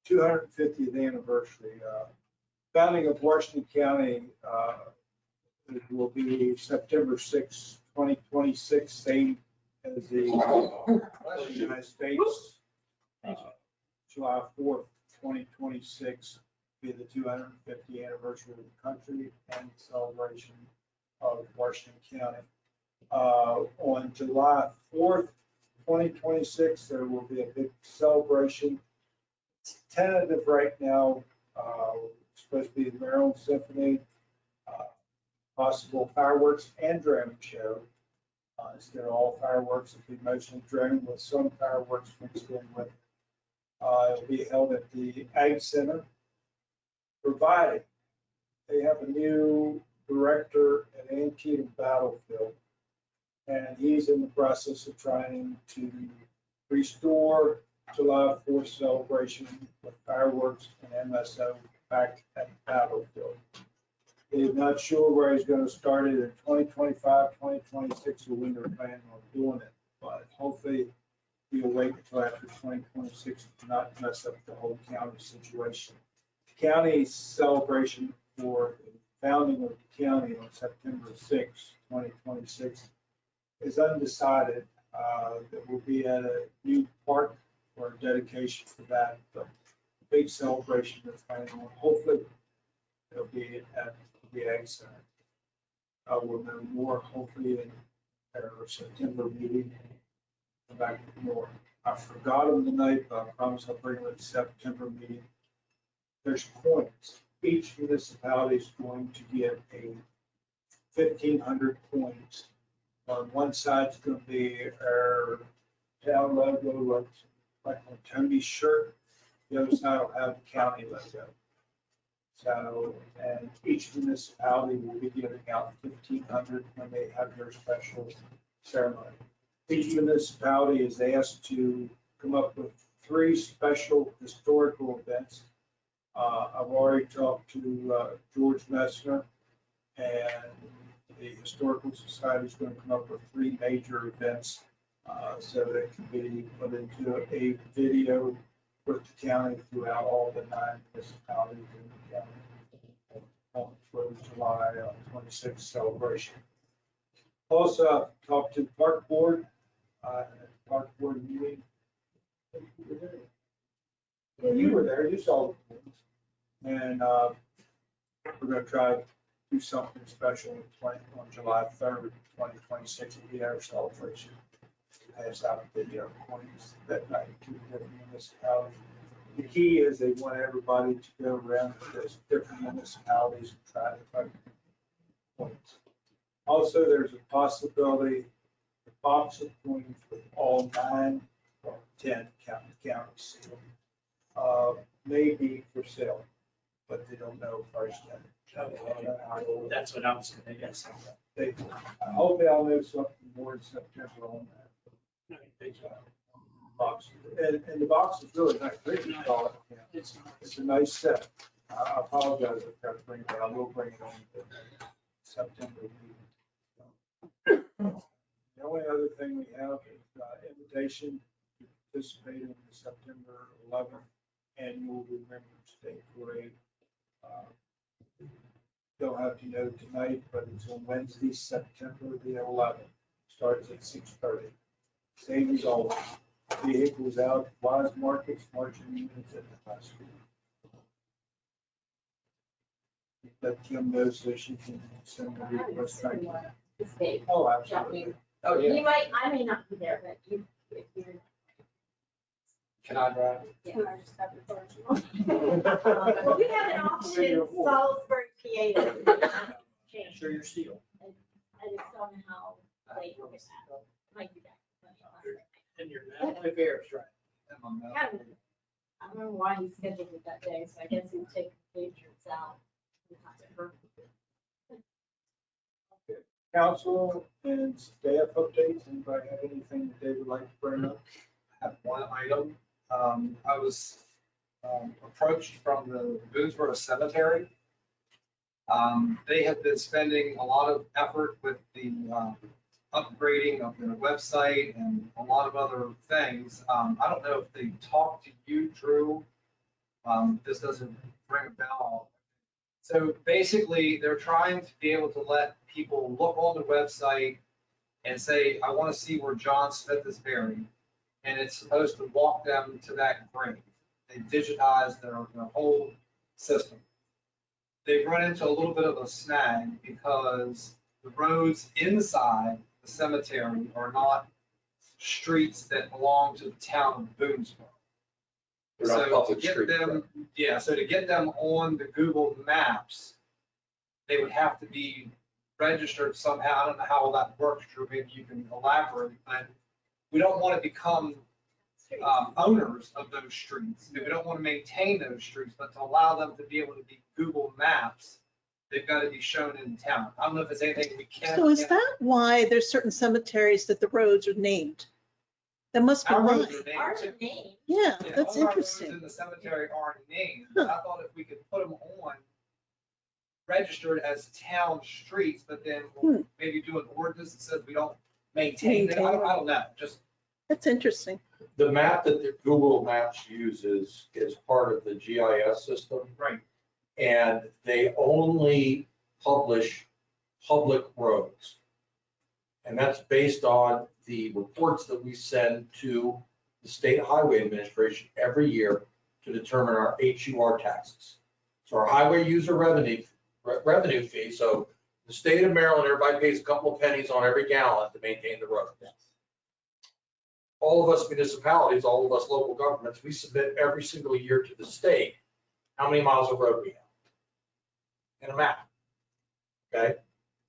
250th anniversary, founding of Washington County, it will be September 6, 2026, same as the United States. July 4th, 2026, be the 250th anniversary of the country and celebration of Washington County. On July 4th, 2026, there will be a big celebration. It's tentative right now. It's supposed to be the Maryland Symphony, possible fireworks and drone show. Instead of all fireworks, it'll be mostly drone with some fireworks mixed in with. It'll be held at the Ag Center, provided they have a new director at Antietam Battlefield. And he's in the process of trying to restore July 4th celebration with fireworks and MSO back at the battlefield. He's not sure where he's going to start it in 2025, 2026, or when they're planning on doing it. But hopefully he'll wait until after 2026 to not mess up the whole county situation. The county celebration for the founding of the county on September 6, 2026 is undecided. That will be at a new park for a dedication for that. The big celebration that's planning on, hopefully it'll be at the Ag Center. We'll know more hopefully in our September meeting. Come back with more. I forgot them tonight, but I promise I'll bring them at the September meeting. There's points. Each municipality is going to get a 1,500 points. On one side, it's going to be our town logo, like on Tony's shirt. The other side will have the county logo. So, and each municipality will be giving out 1,500 when they have their special ceremony. Each municipality is asked to come up with 3 special historical events. I've already talked to George Messner, and the Historical Society is going to come up with 3 major events So that can be put into a video with the county throughout all the 9 municipalities in the county for the July 26th celebration. Also, I've talked to the park board, at the park board meeting. Yeah, you were there, you saw the things. And we're gonna try to do something special on July 3rd, 2026, at the air celebration. Pass out video coins that night to the different municipalities. The key is they want everybody to go around to those different municipalities and try to collect points. Also, there's a possibility the box of coins with all 9 or 10 counties may be for sale, but they don't know first yet. That's what I was gonna guess. Hopefully I'll know something more in September on that. Box. And the box is really nice. Richard saw it. It's a nice set. I apologize if I bring it, but I will bring it on the September meeting. The only other thing we have is invitation to participate in the September 11th annual Remembrance Day Parade. Don't have to know tonight, but it's on Wednesday, September the 11th. Starts at 6:30. Same as always. Vehicles out, Wise Markets, marching units at the high school. Let Kim know so she can send the request. Thank you. It's Dave. Oh, absolutely. Oh, You might, I may not be there, but you, if you're. Can I drive? Yeah. Well, we have an option in Salisbury, PA. Change. Sure, your seal. I just don't know how late we'll get that. Might be back. And your national affairs, right? I don't remember why he scheduled it that day, so I guess he'd take the pictures out. Council and staff updates. Anybody have anything that they would like to bring up? I have one item. I was approached from the Boonesboro Cemetery. They have been spending a lot of effort with the upgrading of their website and a lot of other things. I don't know if they talked to you, Drew. This doesn't ring a bell. So basically, they're trying to be able to let people look on the website and say, I want to see where John Smith is buried. And it's supposed to walk them to that grave. They digitize their whole system. They've run into a little bit of a snag because the roads inside the cemetery are not streets that belong to the town of Boonesboro. They're not So to public get streets, them, yeah, so to get them on the Google Maps, they would have to be registered somehow. I don't know how that works, Drew, maybe you can elaborate, but we don't want to become owners of those streets. We don't want to maintain those streets, but to allow them to be able to be Google Maps, they've got to be shown in town. I don't know if there's anything we can. So is that why there's certain cemeteries that the roads are named? That must be Our why. roads are named Our too. name. Yeah, Yeah, that's all our roads interesting. in the cemetery aren't named. Huh. I thought if we could put them on, registered as town streets, but then we'll maybe do an ordinance that says we don't maintain it. I don't know, just. That's interesting. The map that the Google Maps uses is part of the GIS system. Right. And they only publish public roads. And that's based on the reports that we send to the State Highway Administration every year to determine our HUR taxes. So our highway user revenue fee, so the state of Maryland, everybody pays a couple of pennies on every gallon to maintain the road. All of us municipalities, all of us local governments, we submit every single year to the state how many miles of road we have in a map. Okay?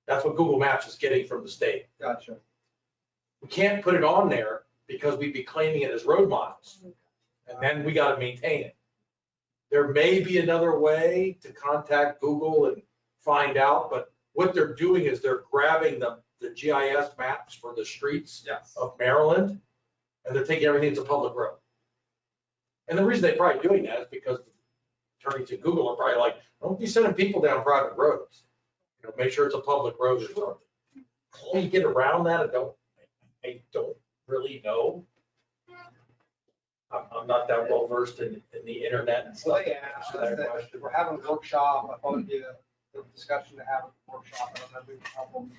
That's what Google Maps is getting from the state. Gotcha. We can't put it on there because we'd be claiming it as road miles. And then we got to maintain it. There may be another way to contact Google and find out, but what they're doing is they're grabbing the GIS maps for the streets of Maryland, and they're taking everything that's a public road. And the reason they're probably doing that is because attorneys at Google are probably like, don't be sending people down private roads. You know, make sure it's a public road or something. How you get around that, I don't really know. I'm not that well versed in the internet and Well, stuff. yeah, we're having a workshop, I thought it'd be a discussion to have a workshop, I don't know if we can help them.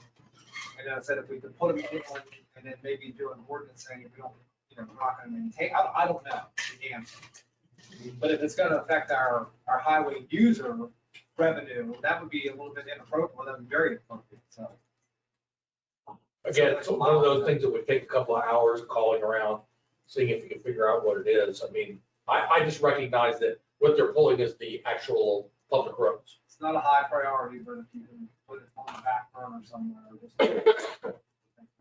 And then I said if we could put them in one, and then maybe do an ordinance saying if we don't, we're not gonna maintain, I don't know the answer. But if it's gonna affect our highway user revenue, that would be a little bit inappropriate, that'd be very inappropriate, so. Again, it's one of those things that would take a couple of hours calling around, seeing if you can figure out what it is. I mean, I just recognize that what they're pulling is the actual public roads. It's not a high priority, but if you can put it on the back burner somewhere, just.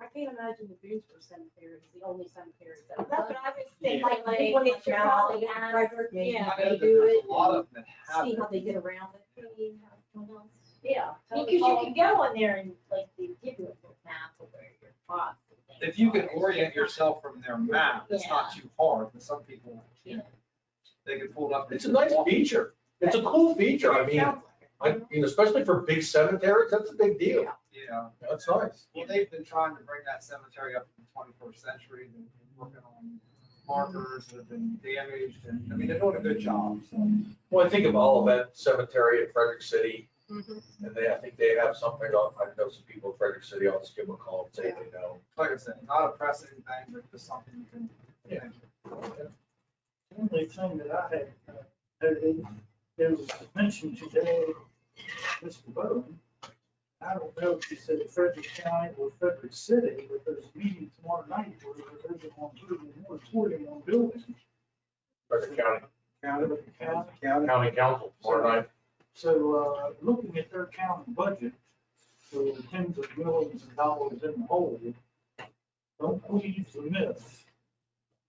I can't imagine the Boonesboro Cemetery is the only cemetery that. That's what I was thinking, Like, like, when you it's should your probably holiday, ask, Frederick, yeah, I know they that do there's it, a lot of them that have see it. how they get around it. yeah. Because you can go on there and like, they give you a map of where your plots and things. If you can are. orient yourself from their map, it's not too hard, but some people, Yeah. they can pull it up. It's a nice feature. It's a cool feature. I mean, especially for big cemeteries, that's a big deal. Yeah, That's nice. well, they've been trying to bring that cemetery up in the 21st century, they've been working on markers that have been damaged, and, I mean, they're doing a good job, so. Well, I think of Olivet Cemetery in Frederick City, Mhm. and I think they have something on, I know some people in Frederick City, I'll just give them a call and say they know. Like I said, not a pressing thing, but just something you can. Yeah. The only thing that I had noted, there was mentioned today, Mr. Bowman, I don't know if you said Frederick County or Frederick City, but there's a meeting tomorrow night where they're going to put a moratorium on buildings. Frederick County, County. Council, tomorrow night. So, looking at their county budget, for tens of millions of dollars in the hole, don't believe the myth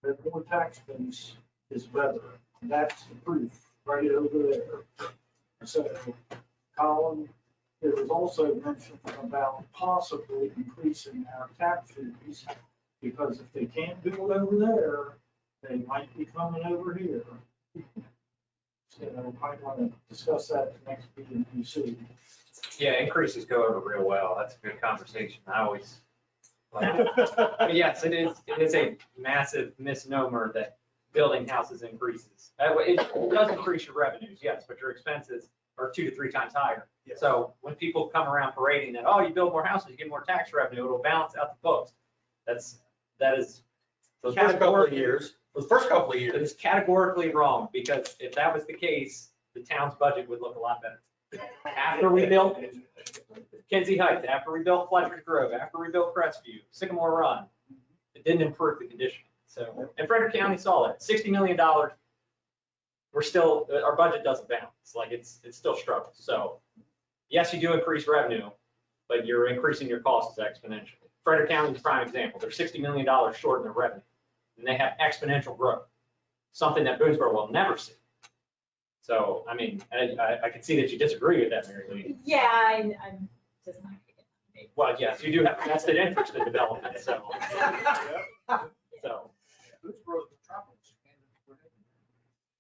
that more tax base is better. That's the proof right over there. So, Colin, there was also mention about possibly increasing our tax fees, because if they can't do it over there, they might be coming over here. So we might want to discuss that at the next meeting you see. Yeah, increases go over real well. That's a good conversation. I always. But yes, it is a massive misnomer that building houses increases. It does increase your revenues, yes, but your expenses are 2 to 3 times higher. So when people come around parading that, oh, you build more houses, you get more tax revenue, it'll balance out the books. That is. For the first couple of years, It's categorically wrong, because if that was the case, the town's budget would look a lot better. After we built Kinsey Heights, after we built Fletcher's Grove, after we built Crestview, Sycamore Run, it didn't improve the condition. So, and Frederick County saw that, $60 million, we're still, our budget doesn't balance, like it's still struggles. So, yes, you do increase revenue, but you're increasing your costs exponentially. Frederick County is a prime example. They're $60 million short in their revenue, and they have exponential growth, something that Boonesboro will never see. So, I mean, I can see that you disagree with that, Mary Lee. Yeah, I'm just not. Well, yes, you do have vested interest in development, so. So,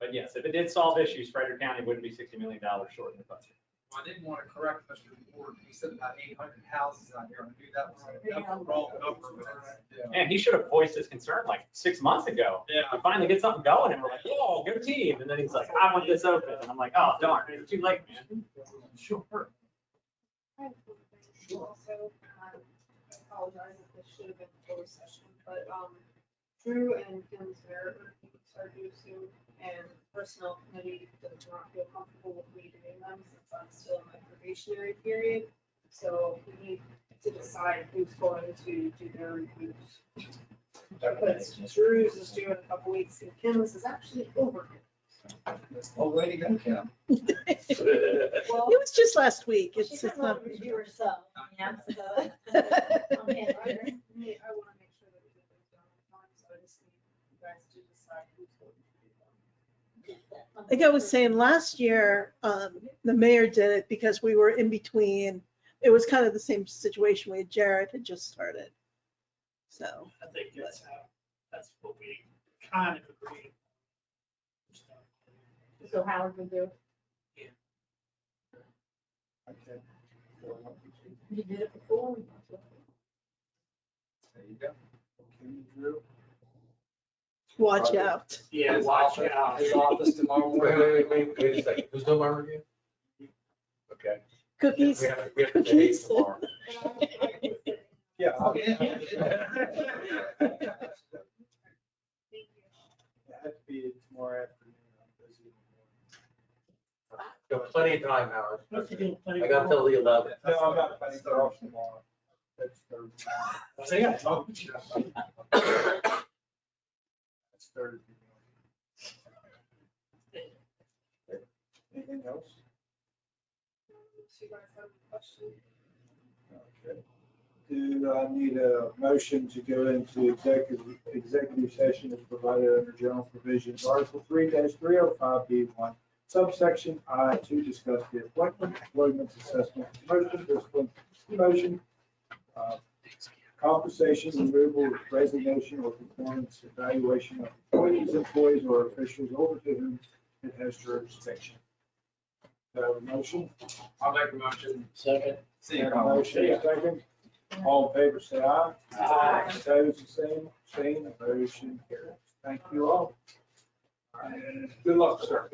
but yes, if it did solve issues, Frederick County wouldn't be $60 million short in the budget. I didn't want to correct Mr. Ward, he said about 800 houses out here, I knew that was a wrong number, but that's. Man, he should have voiced his concern like 6 months ago. Yeah. We finally get something going and we're like, oh, good team. And then he's like, I want this open. And I'm like, oh, darn, it's too late, man. Sure. Also, I apologize if this should have been closed session, but, Drew and Kim's merit reviews are due soon, and personnel committee does not feel comfortable with me doing them since I'm still in my probationary period. So we need to decide who's going to do their reviews. Because Drew's is due in a couple weeks, and Kim's is actually over. Oh, way to go, Kim. It Well, was just last week. she's It's a just not. little review herself, yeah, so. I want to make sure that we get those done on time, so I just need you guys to decide who's going to do them. Like I was saying, last year, the mayor did it because we were in between. It was kind of the same situation. Jared had just started. So. I think that's what we kind of agreed. So Howard would do. Okay. You did it before. There you go. Drew? Watch out. Yeah, watch out. His office tomorrow Wait, morning. wait a second. Who's doing my review? Okay. Cookies. We have to behave Cookies. tomorrow. Yeah. Okay. It has to be tomorrow afternoon. I'm busy in the morning. You have plenty of time, Howard. Let's do plenty I got till the 11th. No, I'm not planning to off tomorrow. That's Thursday. So, yeah, talk to you. That's Thursday. Anything else? So you guys have a question? Okay. Do I need a motion to go into executive session as provided under general provisions, Article 3-305B1, subsection I, to discuss the appointment, employment, assessment, promotion, discipline, demotion, compensation, removal, resignation, or performance evaluation of employees, or officials over to whom it has jurisdiction. Do I have a motion? I'll make a motion. Second. Motion, second. All in favor, say aye. Aye. Opposed, the same, motion carries. Thank you all. And good luck, sir.